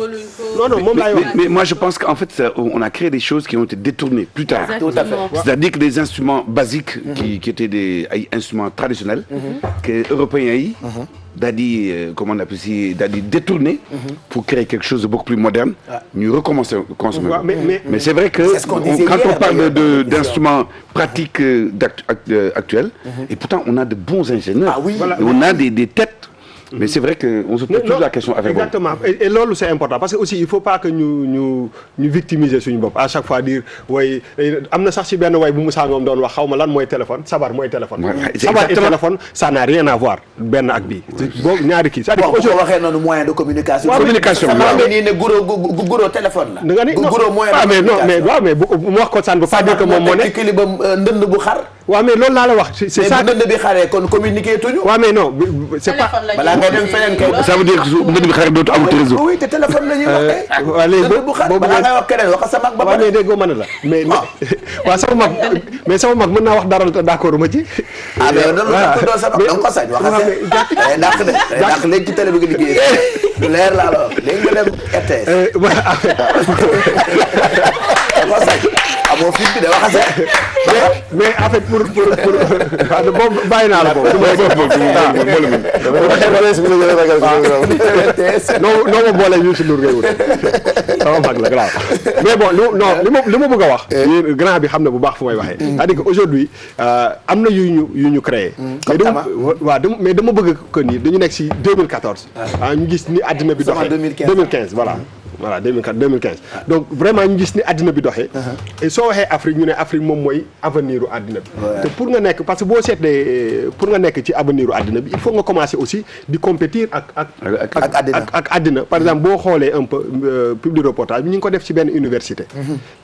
Mais moi je pense qu'en fait on a créé des choses qui ont été détournées plus tard. Tout à fait. C'est-à-dire que des instruments basiques qui étaient des instruments traditionnels que européens yi daal di comment on appelle ça daal di détourner pour créer quelque chose de beaucoup plus moderne. Ñu recommencer consommer. Mais c'est vrai que quand on parle d'instruments pratiques actuels et pourtant on a de bons ingénieurs. On a des têtes. Mais c'est vrai que on se pose toujours la question avec exactement et loolu c'est important parce que aussi il faut pas que ñu victimiser suñu bopp à chaque fois dire way am na sax ci benn way bu Moussa Ngom doon wax xaw ma lan mooy téléphone sabar mooy téléphone. sabar et téléphone ça n'a rien à voir benn ak bii. boobu ñaari kii c'est-à-dire que waxee noonu moyen de communication. waaw nii ne guro téléphone la. nga ni guro moyen de communication waaw mais bu wax ko ça ne veut pas dire que moom moo ne. équilibre ndënd bu xar. waaw mais loolu laa la wax. c'est ça mais bu ndënd bi xaree kon communiquer tuñu. waaw mais non c'est pas. ça veut dire que su ndënd bi xarit dootu am réseau. oui te téléphone la ñuy waxee. waaw léegi boobu balaa ngay wax keneen wax sa mag ba pare. mais déggoo mën la mais waaw sama mag mën naa wax dara te d'accord ma ci. ah mais loolu doo sa mag da nga ko sañ waxase. dàq léegi ci télé bi nga liggéey lu leer laa la wax léegi nga dem RTS. da ko sañ amoo fi bi de waxase. mais en fait pour boobu bàyyi naa la boobu. non ma boole ñu si Ndour ngay wut sama mag la grave mais bon li ma bëgg a wax grand bi xam na bu baax fu may waxee c'est-à-dire que aujourd'hui am na yu ñu créé mais dama bëgg que ni dañu nekk si 2014 ñu gis ni àddina bi doxee 2015 voilà 2015 donc vraiment ñu gis ni àddina bi doxee et soo waxee Afrique ñu ne Afrique moom mooy avenir u àddina bi te pour nga nekk parce que boo seetlee pour nga nekk ci avenir u àddina bi il faut nga commencer aussi di compétir ak àddina par exemple boo xoolee un peu public reportage bi ñu ngi ko def ci benn université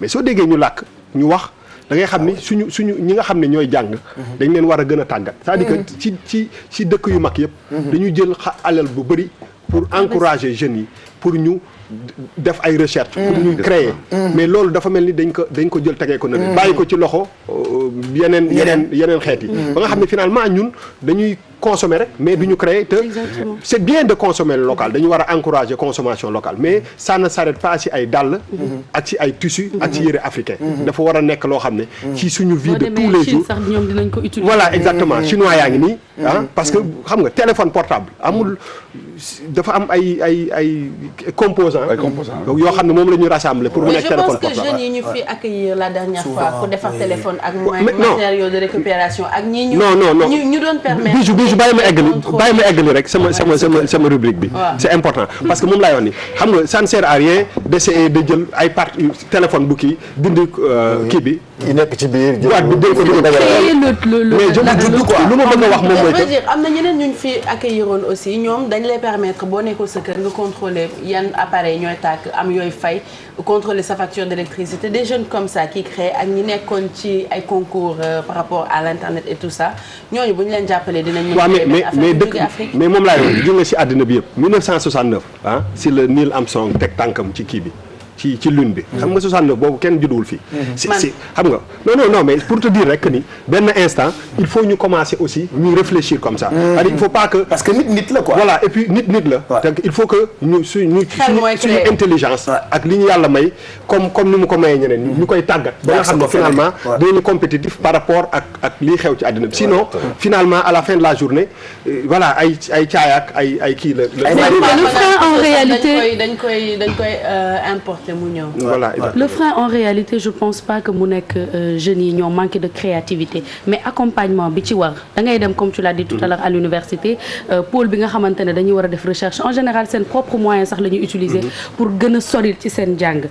mais soo déggee ñu làkk ñu wax da ngay xam ni suñu ñi nga xam ne ñooy jàng dañ leen war a gën a tàggat c'est-à-dire que ci dëkk yu mag yëpp dañu jël alal bu bëri pour encourager jeunes yi pour ñu def ay recherche pour ñu créer mais loolu dafa mel ni dañ ko jël tegee ko na bàyyi ko ci loxo yeneen xeet yi ba nga xam ne finalement ñun dañuy consommer rek mais duñu créer te c'est bien de consommer local dañu war a encourager consommation locale mais ça ne s'arrête pas ci ay dàll ak ci ay tissus ak ci yëre africain dafa war a nekk loo xam ne ci suñu vie de tous les jours voilà exactement chinois yaa ngi nii parce que xam nga téléphone portable amul dafa am ay composants yoo xam ne moom la ñu rassembler pour mu nekk téléphone portable. je pense que jeunes yi ñu fi accueillir la dernière fois pour defar téléphone ak matériaux de récupération ak ñi ñu ñu doon permettre Bijou bàyyi ma eggali rek sama rubrique bi. C'est important parce que moom laay wax ni xam nga ça ne sert à rien d'essayer de jël ay téléphone bu kii dindi kii bi. yi nekk ci biir boîte bi dégg ko mais je me dis quoi lu ma bëgg a wax moom mooy que am na ñeneen ñu fi accueilliroon aussi ñoom dañ lay permettre boo nekkul sa kër nga contrôler yan appareil ñooy tàkk am yooyu fay contrôler sa facture d'électricité des jeunes comme ça qui créent ak ñi nekkoon ci ay concours par rapport à l'internet et tout ça ñooñu bu ñu leen jàppalee dinañ mais dëkk mais moom laay wax jóge ci àddina bi yëpp 1969 si le Neil Armstrong teg tànkam ci kii bi ci lune bi. xam nga 69 boobu kenn judduwul fii. si xam nga non mais pour te dire rek que ni benn instant il faut ñu commencer aussi ñu réfléchir comme ça. c'est-à-dire il faut pas que. parce que nit la quoi. voilà et puis nit la. donc il faut que suñu intelligence. ak li ñu yàlla may comme ni mu ko mayee ñeneen ñi ñu koy tàggat. ba nga xam ne finalement dinañu compétitif par rapport ak liy xew ci àddina bi sinon finalement à la fin de la journée voilà ay caayaak ay kii la. le frein en réalité dañ koy importer. Voilà. Le frein en réalité je pense pas que mu nekk jeunes yi ñoo manqué de créativité mais accompagnement bi ci war da ngay dem comme tu l'as dit tout à l'heure à l'université pôle bi nga xamante ne dañuy war a def recherche en général seen propre moyen sax la ñuy utiliser pour gën a solide ci seen jàng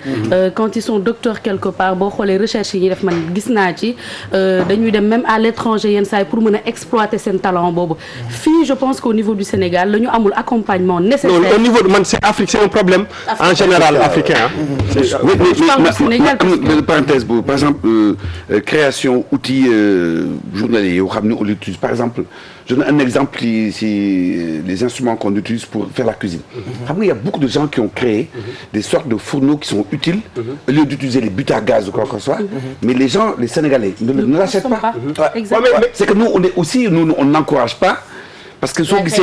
quand ils sont docteurs quelque part boo xoolee recherche yi ñuy def man gis naa ci dañuy dem même à l'étranger yenn saa yi pour mën a exploiter seen talent boobu fii je pense qu'au niveau du Sénégal la ñu amul accompagnement nécessaire. Non, au niveau de man c'est Afrique c'est un problème en général africain. mais parenthèse boobu par exemple création outils journaliers yoo xam ne on l'utilise par exemple je donne un exemple si les instruments qu'on utilise pour faire la cuisine xam nga il y a beaucoup de gens qui ont créé des sortes de fourneaux qui sont utiles au lieu d'utiliser les buttes à gaz ou quoi que ce soit mais les gens les Sénégalais ne l'achètent pas. C'est que nous on est aussi on n'encourage pas. Parce que soo gisee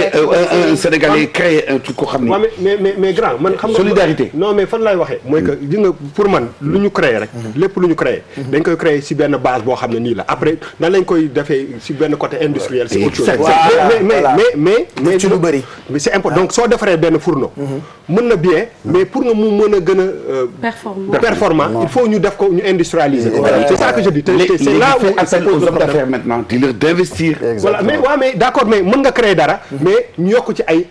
un Sénégalais créé un truc koo xam ne. mais grand man xam nga solidarité. non mais fan lay waxee. mooy que gis nga pour man lu ñu créé rek. lépp lu ñu créé. dañ koy créé si benn base boo xam ne nii la après nan lañ koy defee si benn côté industriel. c'est autre chose mais ci lu bëri. mais c'est important donc soo defaree benn fourneau. mën na bien mais pour nga mu mën a gën a. performant il faut ñu def ko ñu industrialiser ko. c'est ça que je dis. c'est là où il s'appelle aux hommes d'affaires maintenant dis-leur d'investir. voilà mais d'accord mais mën nga créer dara mais ñu yokk ci ay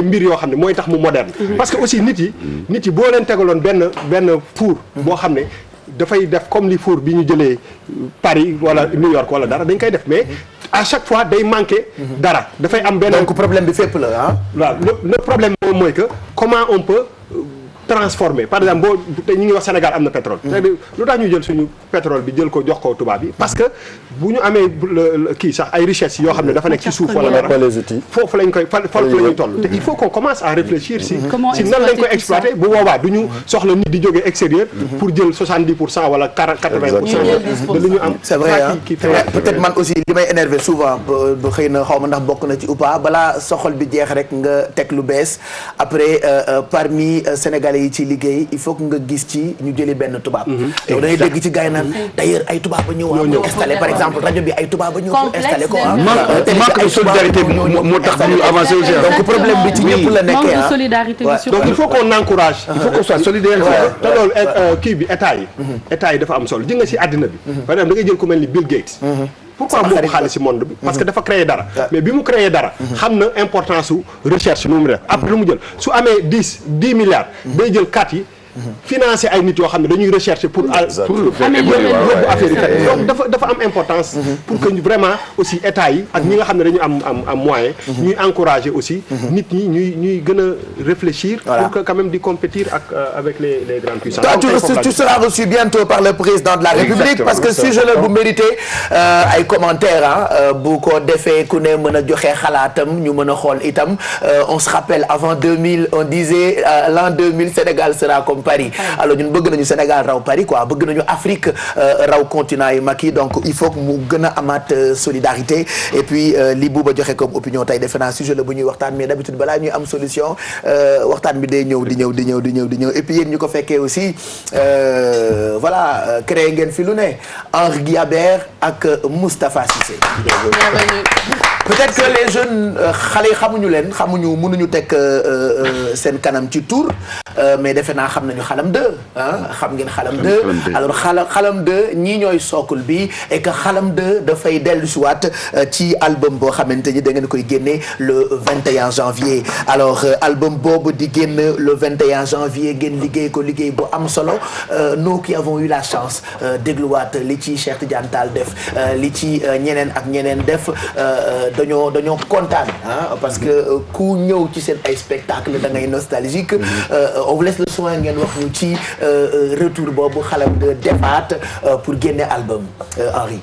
mbir yoo xam ne mooy tax mu moderne parce que aussi nit yi boo leen tegaloon benn four boo xam ne dafay def comme li four bi ñu jëlee Paris wala New York wala dara dañ koy def mais à chaque fois day manquer dara dafay am benn donc problème bi fépp la ah waaw le problème moom mooy que comment on peut transformer par exemple boo te ñu ngi wax Sénégal am na pétrole c'est-à-dire lu tax ñu jël suñu pétrole bi jël ko jox ko tubaab bi parce que bu ñu amee kii sax ay richesses yoo xam ne dafa nekk ci suuf wala dara foofu lañ koy foofu la ñuy toll te il faut qu'on commence à réfléchir si nan lañ koy exploiter bu boobaa du ñu soxla nit di jógee extérieur pour jël 70% wala 80% de li ñu am c'est vrai peut-être man aussi li may énervé souvent ba xëy na xaw ma ndax bokk na ci ou pas balaa soxol bi jeex rek nga teg lu bees après parmi Sénégalais yi ci liggéey il faut que nga gis ci ñu jëlee benn tubaab yow da ngay dégg ci gars yi naan d'ailleurs ay tubaab ba ñëw installé par exemple rajo bi ay tubaab ba ñëw pour installé ko manque de solidarité bi moo tax ñu avancé aussi donc problème bi ci ñëpp la nekkee manque de solidarité bi donc il faut qu'on encourage il faut qu'on soit solidaire te loolu kii bi état yi dafa am solo ji nga si àddina bi par exemple da ngay jël ku mel ni Bill Gates pourquoi moo ko xaalis ci monde bi parce que dafa créer dara mais bi mu créer dara xam na importance su recherche nu mu def après lu mu jël su amee 10 milliards day jël 4 yi financer ay nit yoo xam ne dañuy rechercher pour yóbbu affaire yi donc dafa am importance pour que vraiment aussi état yi ak ñi nga xam ne dañu am moyen ñuy encourager aussi nit ñi ñuy gën a réfléchir pour que quand même di compétir avec les grandes puissances. Tu seras reçu bientôt par le président de la République parce que sujet la bu mérité ay commentaires bu ko defee ku ne mën a joxe xalaatam ñu mën a xool itam on se rappelle avant 2000 on disait l'an 2000 Sénégal sera comme Paris alors ñun bëgg nañu Sénégal raw Paris quoi bëgg nañu Afrique raw continent yu mag yi donc il faut que mu gën a amaat solidarité et puis li Bouba joxe comme opinion tey defe naa sujet la bu ñuy waxtaan mais d'habitude balaa ñuy am solution waxtaan bi day ñëw di ñëw et puis yéen ñu ko fekkee aussi voilà créé ngeen fi lu ne Henri Guillabert ak Moustapha Cissé. peut-être que les jeunes xale yi mënuñu teg seen kanam ci tour mais defe naa xam nañu xalam 2 xam ngeen xalam 2 alors xalam 2 ñii ñooy socle bi et que xalam 2 dafay dellu si waat ci album boo xamante ni da ngeen koy génne le 21 janvier alors album boobu di génn le 21 janvier ngeen liggéey ko liggéey bu am solo nous qui avons eu la chance dégluwaat li ci Cheikh Tidiane Tall def li ci ñeneen ak ñeneen def dañoo kontaan parce que ku ñëw ci seen ay spectacle da ngay nostalgique on vous laisse le soin ngeen wax ñu ci retour boobu xalam de defaat pour génne album Henri.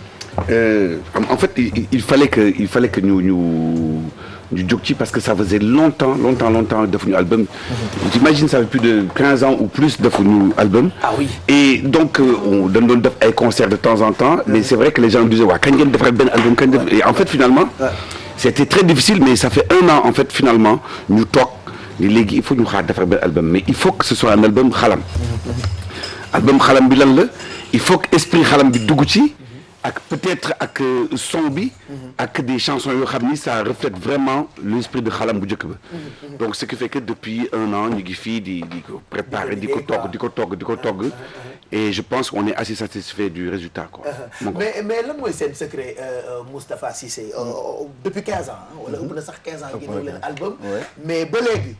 En fait il fallait que ñu jóg ci parce que ça faisait longtemps defuñu album. J'imagine ça fait plus de 15 ans ou plus defuñu album. Ah oui. Et donc dañ doon def ay concerts de temps en temps mais c'est vrai que les gens disaient waa kañ ngeen defaral benn album kañ def et en fait finalement c'était très difficile mais ça fait 1 an en fait finalement ñu toog ni léegi il faut ñu xaar defar benn album mais il faut que ce soit un album xalam. album xalam bi lan la il faut que esprit xalam bi dugg ci. ak peut-être ak son bi ak des chansons yoo xam ni ça reflète vraiment l'esprit de xalam bu njëkk ba donc ce qui fait que depuis 1 an ñu ngi fii di ko préparer di ko togg et je pense qu'on est assez satisfait du résultat quoi. mais lan mooy seen secret Moustapha Cissé depuis 15 ans wala ëpp na sax 15 ans génne leen album mais ba léegi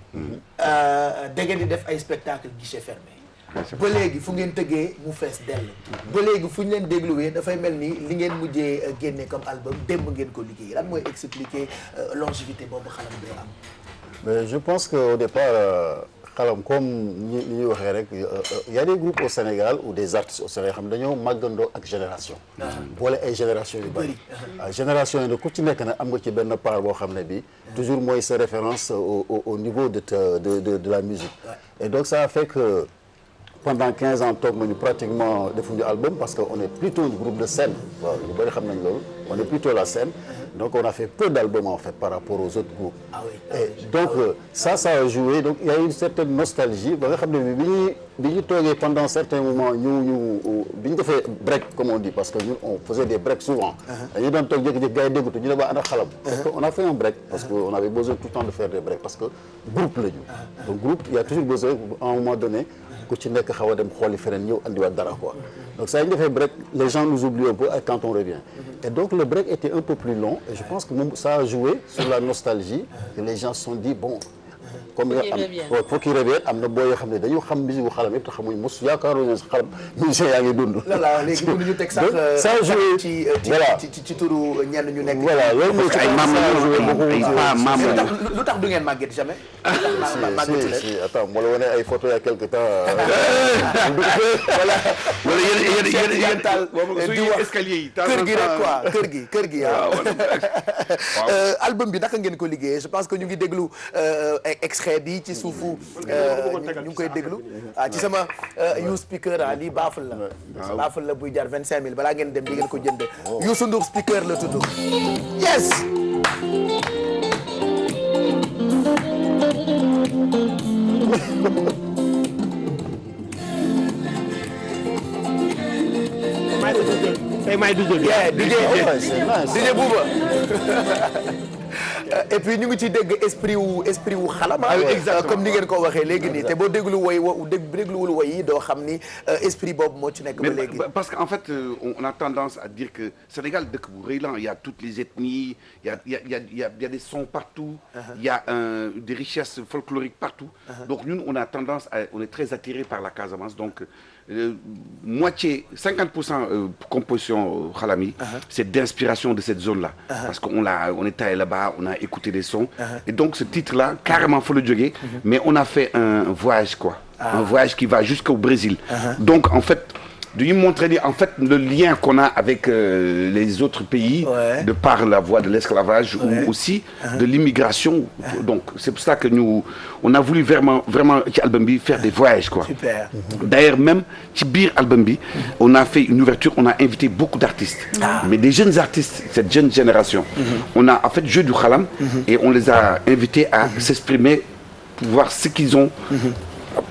da ngeen di def ay spectacle guichet fermé ba léegi fu ngeen tëggee mu fees dell ba léegi fu ñu leen dégluwee dafay mel ni li ngeen mujjee génne comme album démb ngeen ko liggéey lan mooy expliquer longévité boobu xalam day am. mais je pense que au départ xalam comme ni ñuy waxee rek y a des groupes au Sénégal ou des artistes au Sénégal xam ne dañoo màggandoo ak génération. boole ay génération yu bari. génération yi nag ku ci nekk nag am nga ci benn part boo xam ne bi toujours mooy sa référence au niveau de la musique. et donc ça a fait que pendant 15 ans toog nañu pratiquement defuñu album parce que on est plutôt un groupe de scène waaw ñu bëri xam nañ loolu on est plutôt la scène donc on a fait peu d'albums en fait par rapport aux autres groupes. Et donc ça a joué donc il y a une certaine nostalgie ba nga xam ne bi ñu toogee pendant certains moments bi ñu defee break comme on dit parce que ñun on faisait des breaks souvent. dañuy doon toog jékki-jékki gars yi déggatu ñu ne ba ana xalam. parce que on a fait un break parce que on avait besoin tout le temps de faire des breaks parce que groupe la ñu. donc groupe il y a toujours besoin à un moment donné. ku ci nekk xaw a dem xooli feneen ñëw andiwaat dara quoi donc ça ñu defee break les gens nous oublient un peu quand on revient et donc le break était un peu plus long et je pense que moom ça a joué sur la nostalgie que les gens se sont dit bon comme faut qu'il revienne am na boo yoo xam ne dañu xam musique bu xalam yëpp te xamuñ mos yaakaaroon ne xalam musicien yaa ngi dund. voilà léegi mënuñu teg sax ça a joué ci turu ñenn ñu nekk. voilà loolu mooy ay maam lu tax du ngeen màgget jamais. si attends moo la wane ay photos il y a quelque temps. voilà. wala yéen di wax escalier yi. kër gi rek quoi kër gi album bi naka ngeen ko liggéeyee je pense que ñu ngi déglu extrait bi ci suufu ñu ngi koy déglu ci sama you speaker lii baaful la buy jar 25 000 balaa ngeen dem di ngeen ko jënd Youssou Ndour speaker la tudd yes. DJ Bouba et puis ñu ngi ci dégg esprit wu xalam comme ni ngeen ko waxee léegi nii te boo dégluwul woy yi doo xam ni esprit boobu moo ci nekk ba léegi parce que en fait on a tendance à dire que Sénégal dëkk bu rëy la il y a toutes les ethnies il y a des sons partout il y a des richesses folkloriques partout donc ñun on a tendance on est très attiré par la Casamance donc moitié 50% composition xalam yi c'est d'inspiration de cette zone-là parce que on est allé là-bas on a écouté des sons et donc ce titre-là carrément fa la jógee mais on a fait un voyage quoi un voyage qui va jusqu'au Brésil donc en fait de lui montrer en fait le lien qu'on a avec les autres pays de par la voie de l'esclavage ou aussi de l'immigration donc c'est pour ça que nous on a voulu vraiment ci album bi faire des voyages quoi. Super. D'ailleurs même ci biir album bi on a fait une ouverture on a invité beaucoup d'artistes mais des jeunes artistes cette jeune génération on a en fait joué du xalam et on les a invités à s'exprimer pour voir ce qu'ils ont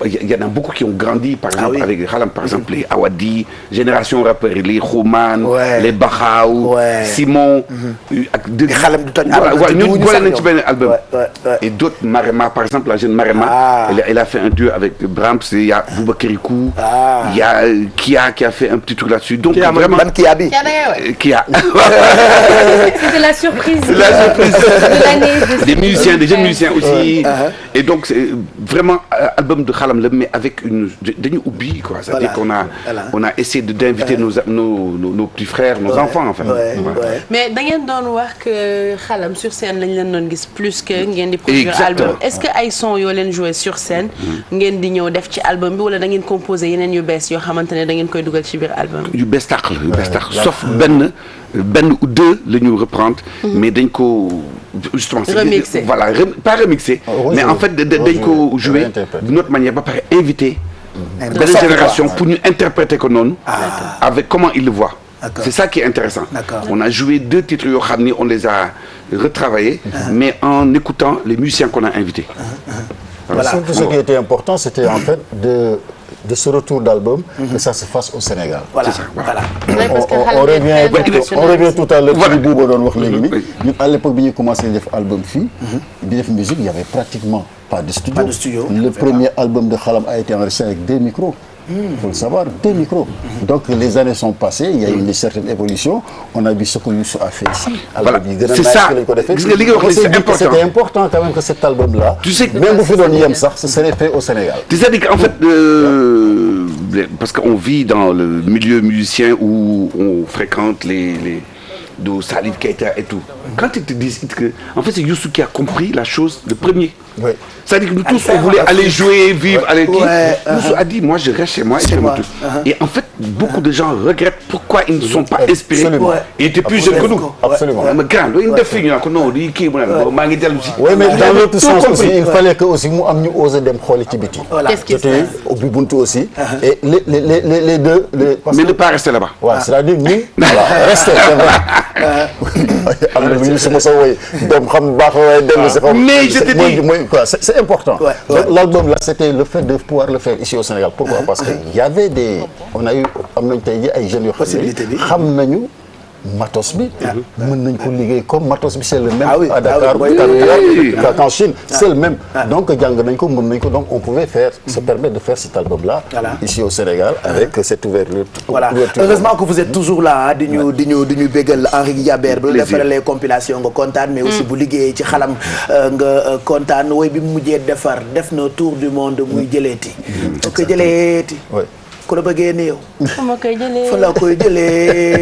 il y en a beaucoup qui ont grandi par exemple avec Khalam, par exemple les Awadi, génération rappeurs, les Khouman, les Bakhaou, Simon, Khalam du toj album. Et d'autres, Marema, par exemple, la jeune Marema, elle a fait un duo avec Brahms, il y a Bouba Kirikou, il y a Kia qui a fait un petit truc là-dessus. Donc vraiment, Kia. C'était la surprise. La surprise. De l'année. Des musiciens, des jeunes musiciens aussi. Et donc c'est vraiment album de Khalam, mais avec une oubli quoi. C'est-à-dire qu'on a essayé d'inviter nos petits frères, nos enfants enfin. Mais da ngeen doon wax que Khalam sur scène lañ leen doon gis plus que ngeen di produire album. Est-ce que ay son yoo leen jouer sur scène ngeen di ñëw def ci album bi wala da ngeen composer yeneen yu bees yoo xamante ne da ngeen koy dugal ci biir album bi. yu bees tàq la yu bees tàq sauf benn ou deux la ñu reprendre. Mais dañ ko justement remixé voilà pas remixé. Mais en fait dañ ko jouer d'une autre manière ba pare invité beneen génération pour ñu interpréter ko noonu avec comment ils le voient. C'est ça qui est intéressant. On a joué 2 titres yoo xam ni on les a retravaillés mais en écoutant les musiciens qu'on a invités. Voilà. Surtout ce qui était important, c'était en fait de ce retour d'album, que ça se fasse au Sénégal. Voilà. C'est ça. Voilà. On revient tout à l'heure ci Bouba doon wax léegi nii. Ñun à l'époque bi ñuy commencé def album fii, di def musique, il y avait pratiquement pas de studio. Le premier album de Khalam a été enregistré avec 2 micros. Il faut le savoir, 2 micros. Donc les années sont passées, il y a eu une certaine évolution. On a vu ce que Youssou a fait ici. Voilà. C'est ça. C'était important quand même que cet album-là, tu sais que même si on y aime ça, ce serait fait au Sénégal. Tu sais qu'en fait, parce qu'on vit dans le milieu musicien où on fréquente les de Salif Keita et tout. Quand ils te disent que, en fait, c'est Youssou qui a compris la chose, le premier. Oui. C'est-à-dire que nous tous, on voulait aller jouer, vivre, aller dire. Youssou a dit, moi, je reste chez moi et je fais tout. Et en fait, beaucoup de gens regrettent pourquoi ils ne sont pas inspirés. Ils étaient plus jeunes que nous. Absolument. Mais grand, Oui, mais dans l'autre sens aussi, il fallait que aussi nous amenons oser dem xol ci biti. Qu'est-ce qui se passe? Au Ubuntu aussi. Et les deux. Mais ne pas rester là-bas. Ouais, c'est-à-dire nous, voilà, rester, c'est vrai. Mais je te dis, c'est important. L'album là, c'était le fait de pouvoir le faire ici au Sénégal. Pourquoi? Parce qu'il y avait on a eu ay jeunes yoo xam nañu matos bi mën nañ ko liggéey comme matos bi c'est le même à Dakar qu'en Chine, c'est le même. Donc jàng nañ ko mën nañ ko, donc on pouvait se permettre de faire cet album là ici au Sénégal avec cette ouverture. Voilà. Heureusement que vous êtes toujours là di ñu bégal Henri Guiabert ba defar les compilations nga kontaan mais aussi bu liggéeyee ci Khalam nga kontaan woy bi mu mujjee defar def na tour du monde muy jëleeti ko jëleeti ku la bëggee ne yow ma koy jëlee fa la koy jëlee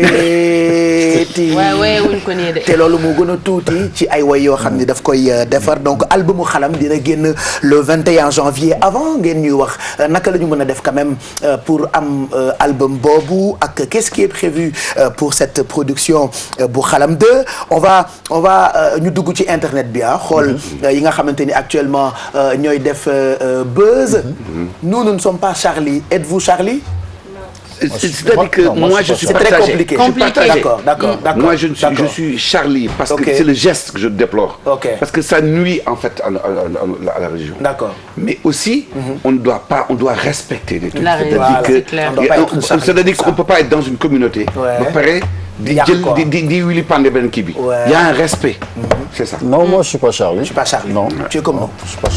waaw wuñ ko nii de te loolu moo gën a tuuti ci ay way yoo xam ni daf koy defar donc albumu Khalam dina génn le 21 janvier avant ngeen ñuy wax naka la ñu mën a def quand même pour am album boobu ak qu'est-ce qui est prévu pour cette production bu Khalam 2 on va ñu dugg ci internet bi xool yi nga xamante ni actuellement ñooy def buzz. Nous ne sommes pas Charlie. Êtes-vous Charlie? C'est-à-dire que moi je suis partagé. C'est très compliqué. D'accord. Moi je suis Charlie parce que c'est le geste que je déplore. Parce que ça nuit en fait à la religion. D'accord. Mais aussi on doit respecter les trucs. C'est-à-dire qu'on peut pas être dans une communauté. di wili pande benn kii bi. Il y a un respect. C'est ça. Non, moi je suis pas Charlie. Je suis pas Charlie. Non. Tu es comme nous.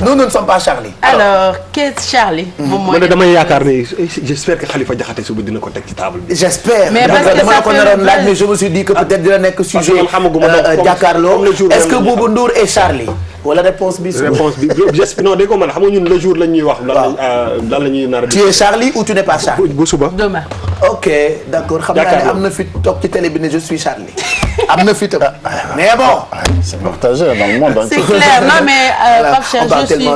Nous ne sommes pas Charlie. Alors qu'est-ce Charlie. moom mooy damay yaakaar ne j'espère que Khalifa Diakhaté suba dina ko teg ci table bi. J'espère. Mais parce que ça fait mais je me suis dit que peut-être dina nekk sujet jàkkaarloo. Est-ce que Boubou Ndour est Charlie? Wala réponse bi non dégg nga man xam nga ñun le jour la ñuy wax lan la ñuy nar a. Tu es Charlie ou tu n'es pas Charlie? bu suba. Demain. Ok, d'accord. Xam naa ne am na fi toog ci télé bi ne je suis Charlie. Am na fi tam. Mais bon. C'est partagé dans le monde. C'est clair. Non mais Pape Cheikh,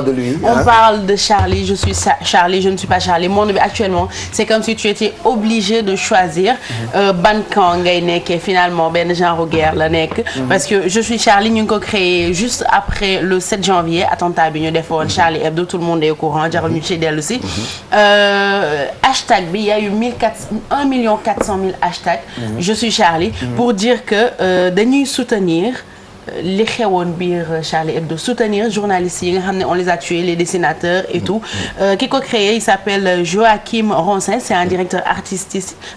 on parle de Charlie, je suis Charlie, je ne suis pas Charlie. Monde bi actuellement, c'est comme si tu étais obligé de choisir ban camp ngay nekkee finalement benn genre guerre la nekk. Parce que je suis Charlie ñu ngi ko créé juste après le 7 janvier attentat bi ñu defoon Charlie Hebdo, tout le monde est au courant, jarul ñu ci dellu si. Hashtag bi il y a eu 1 400 000 hashtags. Je suis Charlie pour dire que dañuy soutenir li xewoon biir Charlie Hebdo, soutenir journalistes yi nga xam ne on les a tués, les dessinateurs et tout. Ki ko créé il s'appelle Joachim Ronsin, c'est un directeur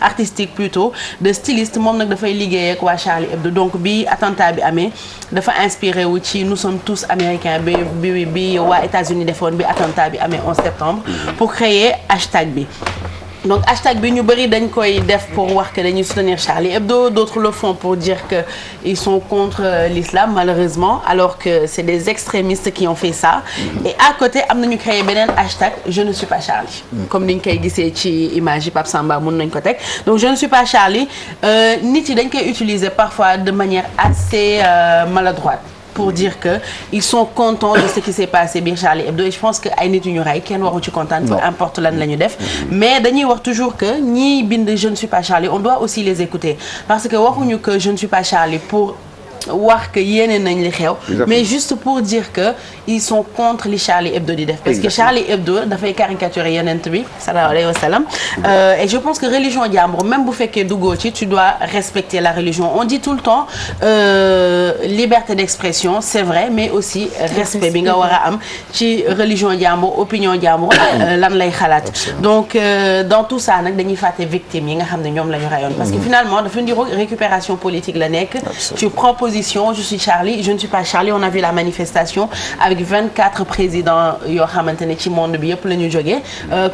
artistique plutôt de styliste. Moom nag dafay liggéey ak waa Charlie Hebdo. Donc bi attentat bi amee dafa inspiré wu ci nous sommes tous américains bi waa États-Unis defoon bi attentat bi amee 11 septembre pour créer hashtag bi. Donc hashtag bi ñu bëri dañ koy def pour wax que dañuy soutenir Charlie Hebdo, d'autres le font pour dire que ils sont contre l'islam malheureusement, alors que c'est des extrémistes qui ont fait ça. Et à côté am nañu créé beneen hashtag je ne suis pas Charlie. Comme niñ koy gisee ci image yi Pape Samba mën nañ ko teg. Donc je ne suis pas Charlie nit yi dañ koy utiliser parfois de manière assez maladroite. Pour dire que ils sont contents de ce qui s'est passé biir Charlie Hebdo et je pense que ay nit yu ñu rey kenn waru ci kontaan peu importe lan la ñu def mais dañuy wax toujours que ñiy bind je ne suis pas Charlie on doit aussi les écouter parce que waxuñu que je ne suis pas Charlie pour wax que yéene nañ li xew mais juste pour dire que ils sont contre li Charlie Hebdo di def parce que Charlie Hebdo dafay caricaturer yonent bi sallallahu alayhi wa sallam et je pense que religion jàmbur même bu fekkee duggoo ci tu dois respecter la religion on dit tout le temps liberté d'expression c'est vrai mais aussi respect bi nga war a am ci religion jàmbur opinion jàmbur lan lay xalaat donc dans tout ça nag dañuy fàtte victimes yi nga xam ne ñoom la ñu rayoon parce que finalement dafa ndi récupération politique la nekk tu proposes je suis Charlie, je ne suis pas Charlie. On a vu la manifestation avec 24 présidents yoo xamante ne ci monde bi yëpp la ñu jógee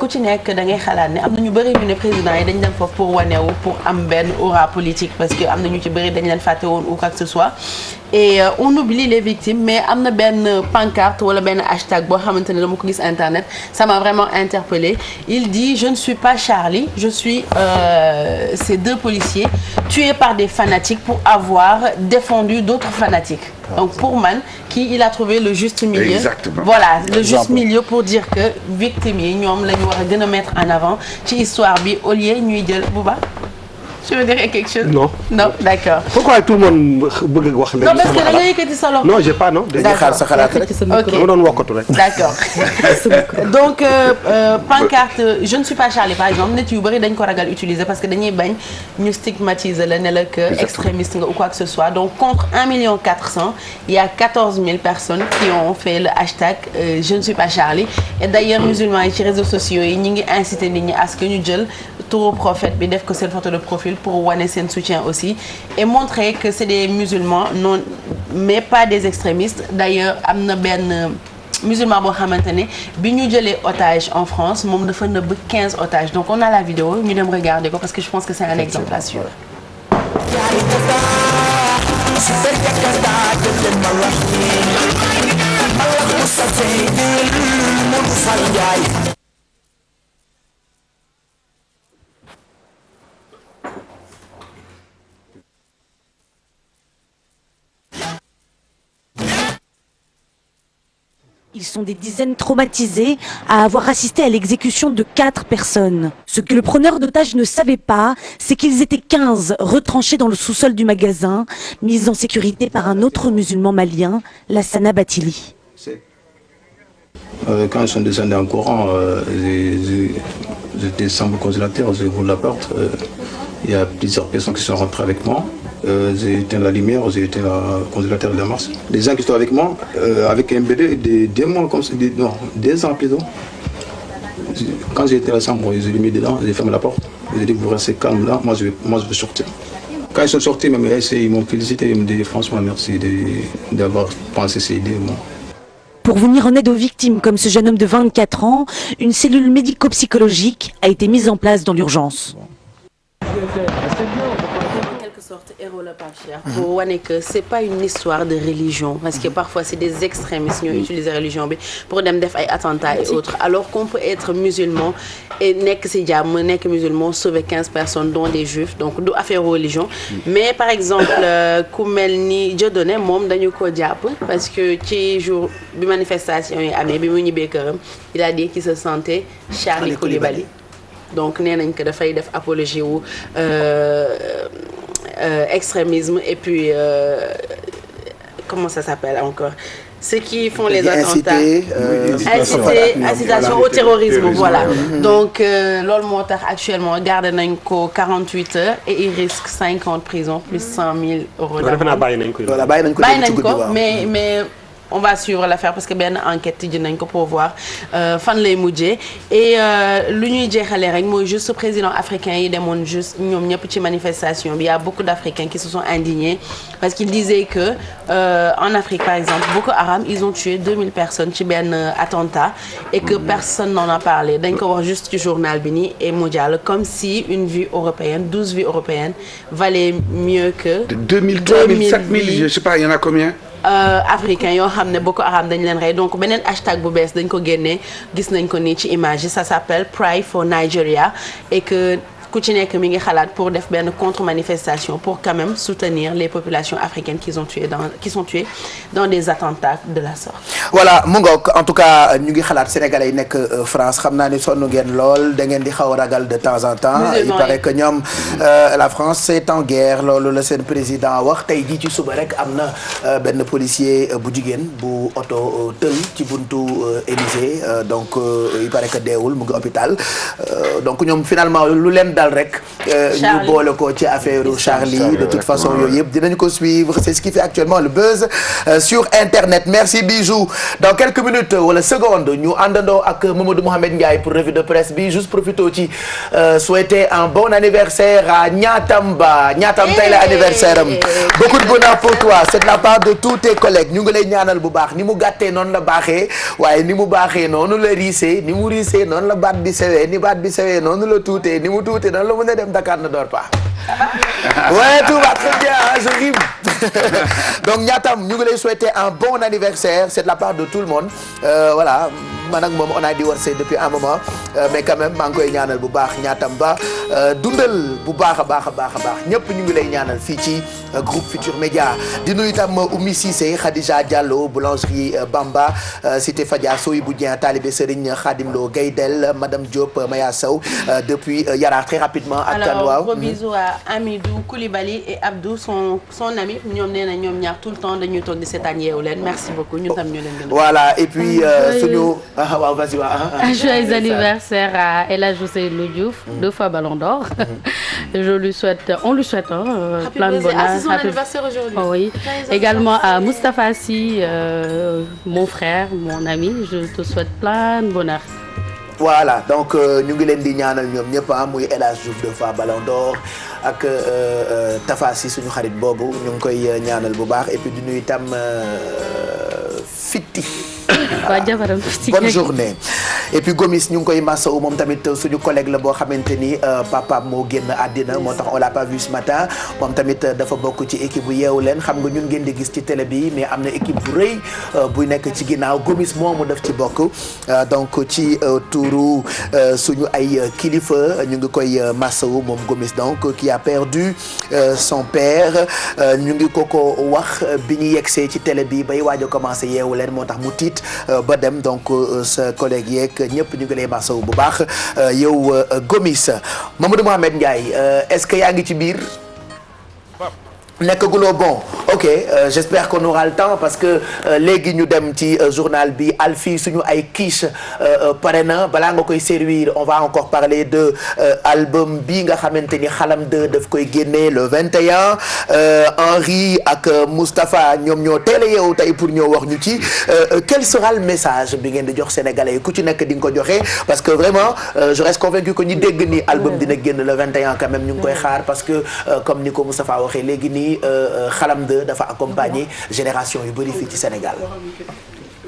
ku ci nekk da ngay xalaat ne am na ñu bëri ñu ne président yi dañ dem foofu pour wanewu pour am benn aura politique parce que am na ñu ci bëri dañ leen fàtte woon ou quoi que ce soit et on oublie les victimes mais am na benn pancarte wala benn hashtag boo xamante ne dama ko gis internet ça m'a vraiment interpellée il dit je ne suis pas Charlie je suis ces deux policiers tués par des fanatiques pour avoir défendu d'autres fanatiques donc pour man kii il a trouvé le juste milieu. Exactement. Voilà le juste milieu pour dire que victimes yi ñoom la ñu war a gën a mettre en avant ci histoire bi au lieu ñuy jël Bouba tu veux dire quelque chose? Non. Non, d'accord. Pourquoi tout le monde bëgg wax léegi? Non, parce que da nga yëkkati sa loxo. Non, j'ai pas non. dañuy xaar sa xalaat rek. Ok. Ma doon wokkatu rek. D'accord. Donc pancarte je ne suis pas Charlie par exemple nit yu bëri dañ ko ragal utiliser parce que dañuy bañ ñu stigmatiser la ne la que extrémiste nga ou quoi que ce soit donc contre 1 400 000 il y a 14 000 personnes qui ont fait le hashtag je ne suis pas Charlie et d'ailleurs musulmans yi ci réseaux sociaux yi ñi ngi inciter nit ñi à ce que ñu jël turu prophète bi def ko seen photo de profil pour wane seen soutien aussi et montrer que c'est des musulmans non mais pas des extrémistes d'ailleurs am na benn musulman boo xamante ne bi ñu jëlee otage en France moom dafa nëbb 15 otages donc on a la vidéo ñu dem regarder ko parce que je pense que c'est un exemple à suivre. Ils sont des dizaines traumatisés à avoir assisté à l'exécution de 4 personnes. Ce que le preneur d'otages ne savait pas, c'est qu'ils étaient 15 retranchés dans le sous-sol du magasin, mis en sécurité par un autre musulman malien, Lassana Batili. Quand ils sont descendus en courant, j'étais sans le congélateur, j'ai ouvert la porte. Il y a plusieurs personnes qui sont rentrées avec moi. J'ai éteint la lumière, j'ai éteint le congélateur de la masse. Les gens qui sont avec moi, avec un bébé de 2 mois, comme ça, non, 2 ans plutôt. Quand j'ai éteint la chambre, je l'ai mis dedans, j'ai fermé la porte. J'ai dit, vous restez calme là, moi je vais sortir. Quand ils sont sortis, même, ils m'ont félicité, ils m'ont dit franchement merci d'avoir pensé ces idées. Moi. Pour venir en aide aux victimes comme ce jeune homme de 24 ans, une cellule médico-psychologique a été mise en place dans l'urgence. Sorte héros la Pape Cheikh pour wane que c'est pas une histoire de religion parce que parfois c'est des extrémistes ñoo utiliser religion bi pour dem def ay attentats et autres alors qu'on peut être musulman et nekk ci jàmm nekk musulman sauver 15 personnes dont des juifs donc du affaire religion mais par exemple ku mel ni Dieudonné moom dañu ko jàpp parce que ci jour bi manifestation yi amee bi mu ñibbee këram il a dit qu'il se sentait Charlie Coulibaly donc nee nañ que dafay def apologie wu extrémisme et puis comment ça s'appelle encore ceux qui font les inciter, attentats incitation au terrorisme voilà donc loolu moo tax actuellement gardé nañ ko 48 heures et il risque 5 ans de prison plus 100 000 euros d'amende. bàyyi nañ ko mais on va suivre l'affaire parce que benn enquête ji nañ ko pour voir fan lay mujjee et lu ñuy jeexalee rek mooy juste président africain yi demoon juste ñoom ñëpp ci manifestation bi y a beaucoup d'Africains qui se sont indignés parce qu'ils disaient que en Afrique par exemple Boko Haram ils ont tué 2000 personnes ci benn attentat et que personne n'en a parlé dañ ko wax juste ci journal bi nii et mondial comme si une vie européenne 12 vies européennes valait mieux que 2000, 3000, 4000 je sais pas il y en a combien africains yoo xam ne Boko Haram dañ leen rey donc beneen hashtag bu bees dañ ko génnee gis nañ ko nii ci image yi ça s'appelle Pray for Nigeria et que ku ci nekk mi ngi xalaat pour def benn contre-manifestation pour quand même soutenir les populations africaines qui sont tuées dans des attentats de la sorte. voilà mu ngoog en tout cas ñu ngi xalaat sénégalais yi nekk France xam naa ni sonn ngeen lool da ngeen di xaw a ragal de temps en temps. il paraît que ñoom la France c'est en guerre loolu la seen président wax tey jii ci suba rek am na benn policier bu jigéen bu oto tël ci buntu Élysée donc il paraît que deewul mu ngi hôpital donc ñoom finalement lu leen dal rek ñu boole ko ci affaire Charlie de toute façon yooyu yëpp dinañu ko suivre c'est ce qui fait actuellement le buzz sur internet merci Bijou dans quelques minutes wala secondes ñu àndandoo ak Mamadou Mouhamed Ndiaye pour revue de presse bi juste profité ci souhaiter un bon anniversaire à Niatam tey la anniversaire am beaucoup de bonheur pour toi c'est de la part de tous tes collègues ñu ngi lay ñaanal bu baax ni mu gàttee noonu la baaxee waaye ni mu baaxee noonu la riisee ni mu riisee noonu la baat bi sewee ni baat bi sewee noonu la tuutee ni mu tuutee noonu la mën a dem Dakar ne dort pas ouais tout va très bien je rime donc Niatam ñu ngi lay souhaiter un bon anniversaire c'est de la part de tout le monde voilà man ak moom on a divorcé depuis un moment mais quand même maa ngi koy ñaanal bu baax Niatam ba dundal bu baax a baax ñëpp ñu ngi lay ñaanal fii ci groupe Futur Média di nuyu itam Oumy Cissé Khadija Diallo boulangerie Bamba cité Fadia Soy bu Dien talibé Serigne Khadim Lo Gaydel Madame Diop Maya Sow depuis Yara très rapidement ak kan waaw gros bisous à Amidou Koulibaly et Abdou son ami ñoom nee na ñoom ñaar tout le temps dañuy toog di seetaan yeewu leen merci beaucoup ñun tam ñu leen gën voilà et puis suñu waaw vas-y waaw joyeux anniversaire à El Hadj Ousseynou Diouf 2 fois Ballon d'Or on lui souhaite plein de bonheur. C'est son anniversaire aujourd'hui. Oh, oui. Également à Moustapha Sy, mon frère, mon ami, je te souhaite plein de bonheur. Voilà donc ñu ngi leen di ñaanal ñoom ñëpp muy El Hadj Diouf 2 fois Ballon d'Or ak Tafa Sy suñu xarit boobu ñu ngi koy ñaanal bu baax et puis di nuyu itam Fitti. waaw jabaram bonne journée et puis Gomis ñu ngi koy masawu moom tamit suñu collègue la boo xamante ni papa moo génn àddina moo tax on l'a pas vu ce matin moom tamit dafa bokk ci équipe bu yeewu leen xam nga ñun ngeen di gis ci télé bi mais am na équipe bu rëy buy nekk ci ginnaaw Gomis moomu def ci bokk donc ci turu suñu ay kilifa ñu ngi koy masawu moom Gomis donc qui a perdu son père ñu ngi ko wax bi ñu yegsee ci télé bi bay waaj a commencé yeewu leen moo tax mu tiit ba dem donc sa collègue yeeg ñëpp ñu ngi lay masawu bu baax yow Gomis Mamadou Mohamed Ndiaye est-ce que yaa ngi ci biir nekkaguloo bon ok j'espère qu'on aura le temps parce que léegi ñu dem ci journal bi Alfie suñu ay quiche pare na balaa nga koy servir on va encore parler de album bi nga xamante ni Xalam 2 daf koy génne le 21 Henri ak Moustapha ñoom ñoo teel a yeewu tey pour ñoo wax ñu ci quel sera le message bi ngeen di jox sénégalais yi ku ci nekk di nga ko joxe parce que vraiment je reste convaincu que ñi dégg ni album dina génn le 21 quand même ñu ngi koy xaar parce que comme ni ko Moustapha waxee léegi nii Xalam 2 dafa accompagner génération yu bëri fii ci Sénégal.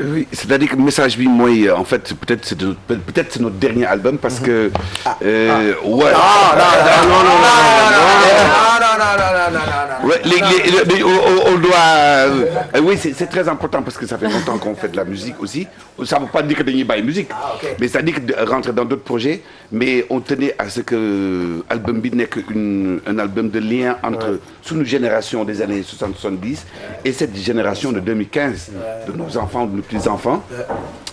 Oui, c'est-à-dire que le message bi mooy en fait peut-être c'est notre dernier album parce que ouais. On doit oui c'est très important parce que ça fait longtemps qu'on fait de la musique aussi. Ça veut pas dire que dañuy bàyyi musique. Mais c'est-à-dire que rentrer dans d'autres projets mais on tenait à ce que album bi nekk un album de lien entre sunu génération des années 60-70 et cette génération de 2015 de nos enfants de nos petits-enfants.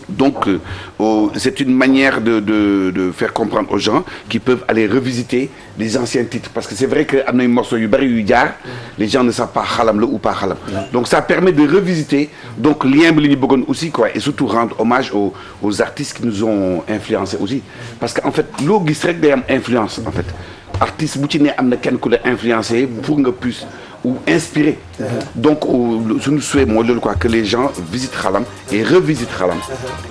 Donc c'est une manière de faire comprendre aux gens qui peuvent aller revisiter les anciens titres parce que c'est vrai que am na ay morceaux yu bari yu jaar les gens ne savent pas xalam la ou pas xalam. Donc ça permet de revisiter donc lien bi li ñu bëggoon aussi quoi et surtout rendre hommage aux artistes qui nous ont influencés aussi parce que en fait loo gis rek day am influence en fait artiste bu ci ne am na kenn ku la influencé pour nga puisse ou inspiré. Donc suñu souhait mooy loolu quoi que les gens visitent xalam et revisitent xalam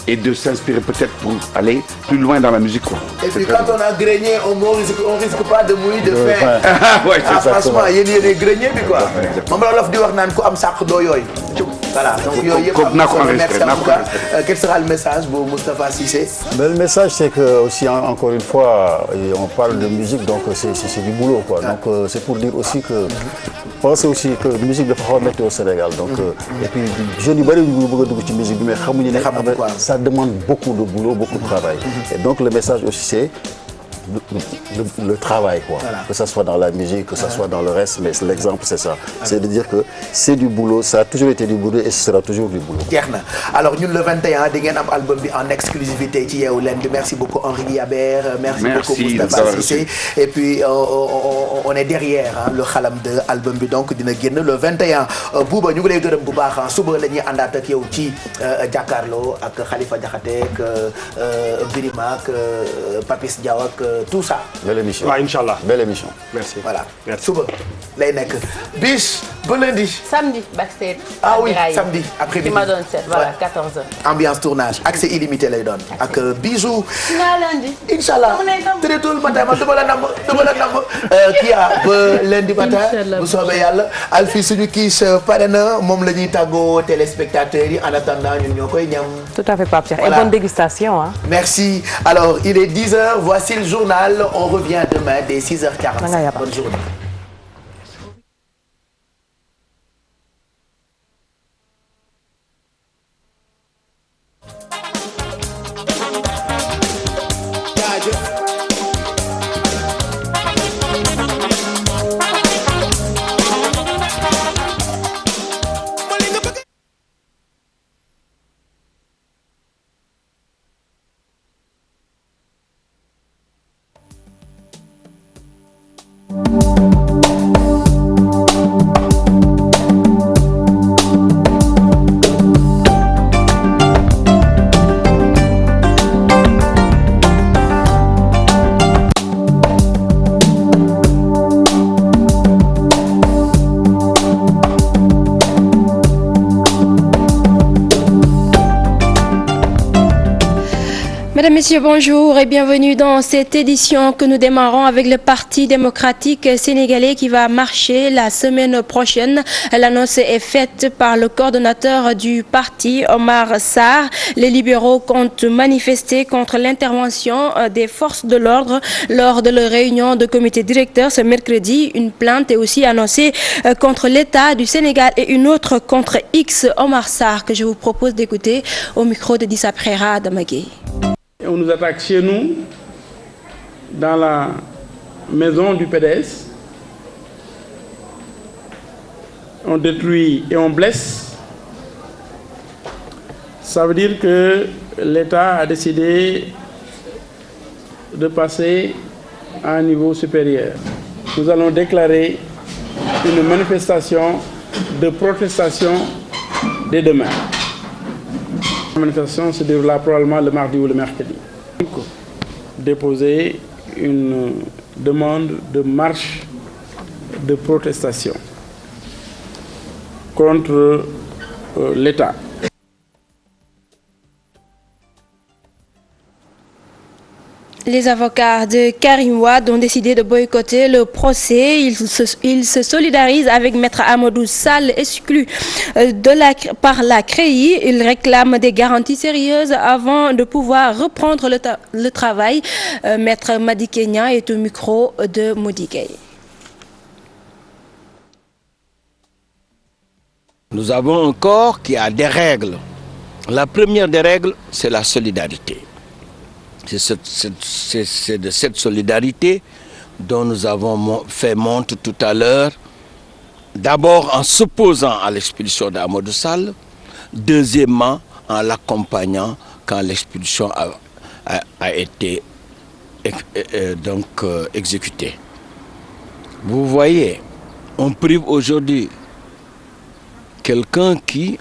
et de s'inspirer peut-être pour aller plus loin dans la musique quoi. Et puis quand on a grenier on risque pas de mouiller de faim. Ouais, c'est ça. Franchement yéen grenier bi quoi. moom la Wolof di wax naan ku am sàq doo yooyu. Voilà donc yooyu yëpp am na solo. Merci en tout cas. Quel sera le message bu Moustapha Cissé? Mais le message c'est que aussi encore une fois on parle de musique donc c'est du boulot quoi. Donc c'est pour dire aussi que pensez aussi que musique dafa xaw a métti au Sénégal donc et puis jeunes yu bëri ñu bëgg a dugg ci musique bi mais xamuñu ne ça demande beaucoup de boulot beaucoup de travail et donc le message aussi c'est le travail quoi. Voilà. Que ça soit dans la musique que ça soit dans le reste mais l'exemple c'est ça c'est de dire que c'est du boulot ça a toujours été du boulot et ce sera toujours du boulot. jeex na alors ñun le 21 di ngeen am album bi en exclusivité ci Yeewu Leen bi merci beaucoup Henri Guillabert merci beaucoup Moustapha Cissé et puis on est derrière le xalam de album bi donc dina génn le 21 Bouba ñu ngi lay gërëm bu baax suba la ñuy àndaat ak yow ci jàkkaarloo ak Khalifa Diakhaté ak Birima ak Papis Diaw ak tout ça. Belle émission. waaw inchallah. Belle émission. Merci. Voilà. Suba lay nekk bis ba lundi. Samedi backstage. Ah oui samedi après-midi. Qui m'a donné 7 voilà 14h. Ambiance tournage accès illimité lay doon ak bijou. Naa lundi. Inch'Allah. très tôt le matin man dama la namm kii ba lundi matin. bu soobee yàlla Alfi suñu kiis pare na moom la ñuy tàggoo téléspectateurs yi en attendant ñun ñoo koy ñam. Tout à fait Pape Cheikh. Voilà. Et bonne dégustation hein. Merci. Alors il est 10h voici le journal on revient demain dès 6h45. Bonne journée. Mesdames, Messieurs, bonjour et bienvenue dans cette édition que nous démarrons avec le Parti démocratique sénégalais qui va marcher la semaine prochaine. L'annonce est faite par le coordonnateur du parti, Omar Sarr. Les libéraux comptent manifester contre l'intervention des forces de l'ordre lors de leur réunion de comité directeur ce mercredi. Une plainte est aussi annoncée contre l'État du Sénégal et une autre contre X Omar Sarr que je vous propose d'écouter au micro de Dissa Préra Damagé. On nous attaque chez nous, dans la maison du PDS. On détruit et on blesse. Ça veut dire que l'État a décidé de passer à un niveau supérieur. Nous allons déclarer une manifestation de protestation dès demain. La manifestation se déroulera probablement le mardi ou le mercredi. Déposer une demande de marche de protestation contre l'État. Les avocats de Karim Wade ont décidé de boycotter le procès. Ils se solidarisent avec Maître Amadou Sall, exclu par la CREI. Ils réclament des garanties sérieuses avant de pouvoir reprendre le travail. Maître Madi Kenya est au micro de Modi Gueye. Nous avons un corps qui a des règles. La première des règles, c'est la solidarité. C'est de cette solidarité dont nous avons fait montre tout à l'heure, d'abord en s'opposant à l'expulsion d'Amadou Sall, deuxièmement en l'accompagnant quand l'expulsion a été exécutée. Vous voyez, on prive aujourd'hui quelqu'un qui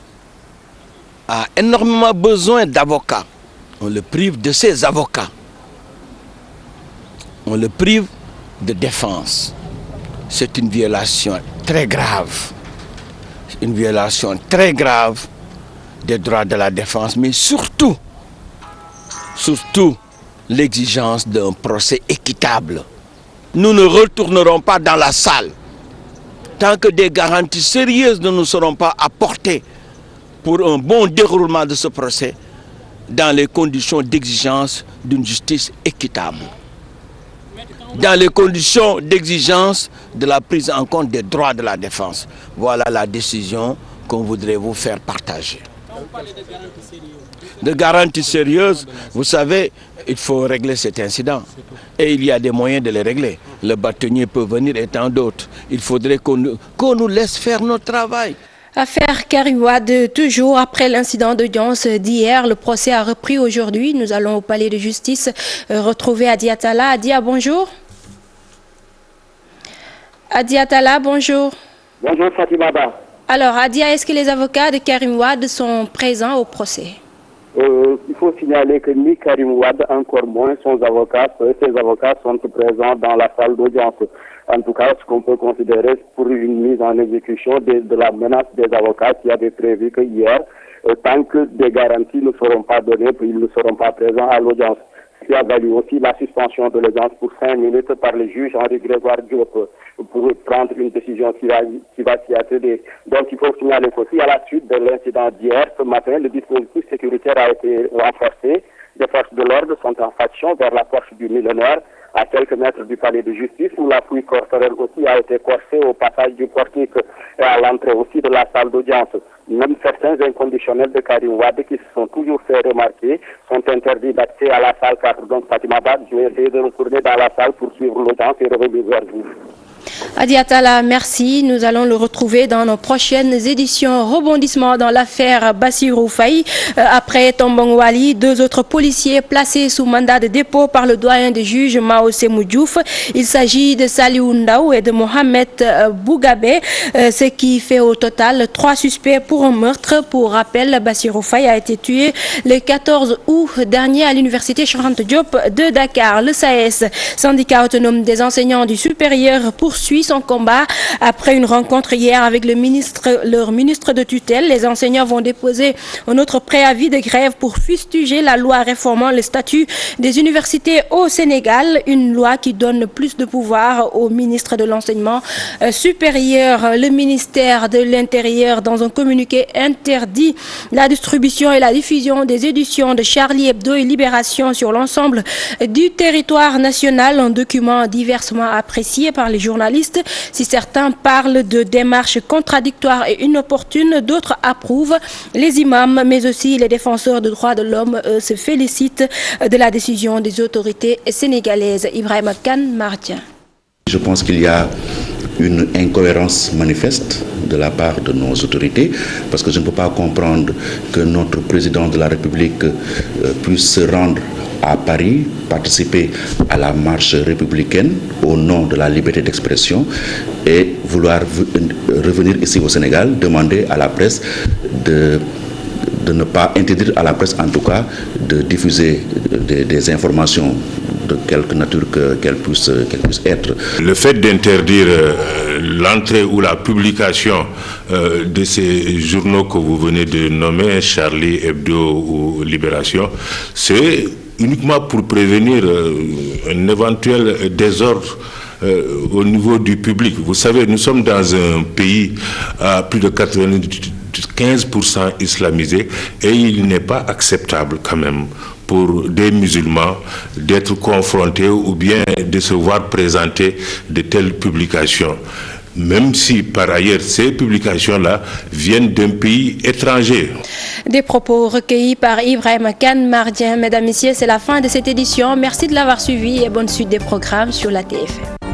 a énormément besoin d'avocats. On le prive de ses avocats. On le prive de défense. C'est une violation très grave. Une violation très grave des droits de la défense, mais surtout l'exigence d'un procès équitable. Nous ne retournerons pas dans la salle tant que des garanties sérieuses ne nous seront pas apportées pour un bon déroulement de ce procès dans les conditions d'exigence d'une justice équitable, dans les conditions d'exigence de la prise en compte des droits de la défense. Voilà la décision qu'on voudrait vous faire partager. De garanties sérieuses, vous savez, il faut régler cet incident. Et il y a des moyens de les régler. Le bâtonnier peut venir et tant d'autres. Il faudrait qu'on nous laisse faire notre travail. Affaire Karim Wade, toujours après l'incident d'audience d'hier, le procès a repris aujourd'hui. Nous allons au palais de justice retrouver Adi Atala. Adia, bonjour. Adi Atala, bonjour. Bonjour Fatima Ba. Alors, Adia, est-ce que les avocats de Karim Wade sont présents au procès? Il faut signaler que ni Karim Wade, encore moins ses avocats sont présents dans la salle d'audience. En tout cas, ce qu'on peut considérer pour une mise en exécution de la menace des avocats qui avait prévu que hier, tant que des garanties ne seront pas données, ils ne seront pas présents à l'audience. Ce qui a valu aussi la suspension de l'audience pour 5 minutes par le juge Henri Grégoire Diop pour prendre une décision qui va s'y atteler. Donc il faut signaler qu'aussi à la suite de l'incident d'hier, ce matin, le dispositif sécuritaire a été renforcé. Les forces de l'ordre sont en faction vers la porte du Millénaire, à quelques mètres du palais de justice, où la fouille corporelle aussi a été corsée au passage du portique et à l'entrée aussi de la salle d'audience. Même certains inconditionnels de Karim Wade qui se sont toujours fait remarquer sont interdits d'accès à la salle 4. Donc Fatima Bad, je vais essayer de retourner dans la salle pour suivre l'audience et revenir vers vous. Adi Atala, merci. Nous allons le retrouver dans nos prochaines éditions. Rebondissement dans l'affaire Bassirou Faye. Après Tombong Wali, 2 autres policiers placés sous mandat de dépôt par le doyen des juges Mao Semou Diouf. Il s'agit de Saliou Ndaw et de Mohamed Bougabé, ce qui fait au total 3 suspects pour un meurtre. Pour rappel, Bassirou Faye a été tué le 14 août dernier à l'université Cheikh Anta Diop de Dakar. Le SAES, syndicat autonome des enseignants du supérieur, poursuit son combat après une rencontre hier avec leur ministre de tutelle. Les enseignants vont déposer un autre préavis de grève pour fustiger la loi réformant le statut des universités au Sénégal, une loi qui donne plus de pouvoir au ministre de l'enseignement supérieur. Le ministère de l'Intérieur, dans un communiqué, interdit la distribution et la diffusion des éditions de Charlie Hebdo et Libération sur l'ensemble du territoire national, un document diversement apprécié par les journalistes. Si certains parlent de démarches contradictoires et inopportunes, d'autres approuvent. Les imams, mais aussi les défenseurs des droits de l'homme se félicitent de la décision des autorités sénégalaises. Ibrahima Kane Martien. Je pense qu'il y a une incohérence manifeste de la part de nos autorités, parce que je ne peux pas comprendre que notre président de la République puisse se rendre à Paris, participer à la marche républicaine au nom de la liberté d'expression et vouloir revenir ici au Sénégal, demander à la presse de ne pas interdire à la presse en tout cas de diffuser des informations de quelque nature qu'elle puisse être. Le fait d'interdire l'entrée ou la publication de ces journaux que vous venez de nommer, Charlie Hebdo ou Libération, c'est uniquement pour prévenir un éventuel désordre au niveau du public. Vous savez, nous sommes dans un pays à plus de 95% islamisé et il n'est pas acceptable quand même pour des musulmans d'être confrontés ou bien de se voir présenter de telles publications. Même si par ailleurs ces publications-là viennent d'un pays étranger. Des propos recueillis par Ibrahima Kane Mardien. Mesdames, Messieurs, c'est la fin de cette édition. Merci de l'avoir suivi et bonne suite des programmes sur la TFM.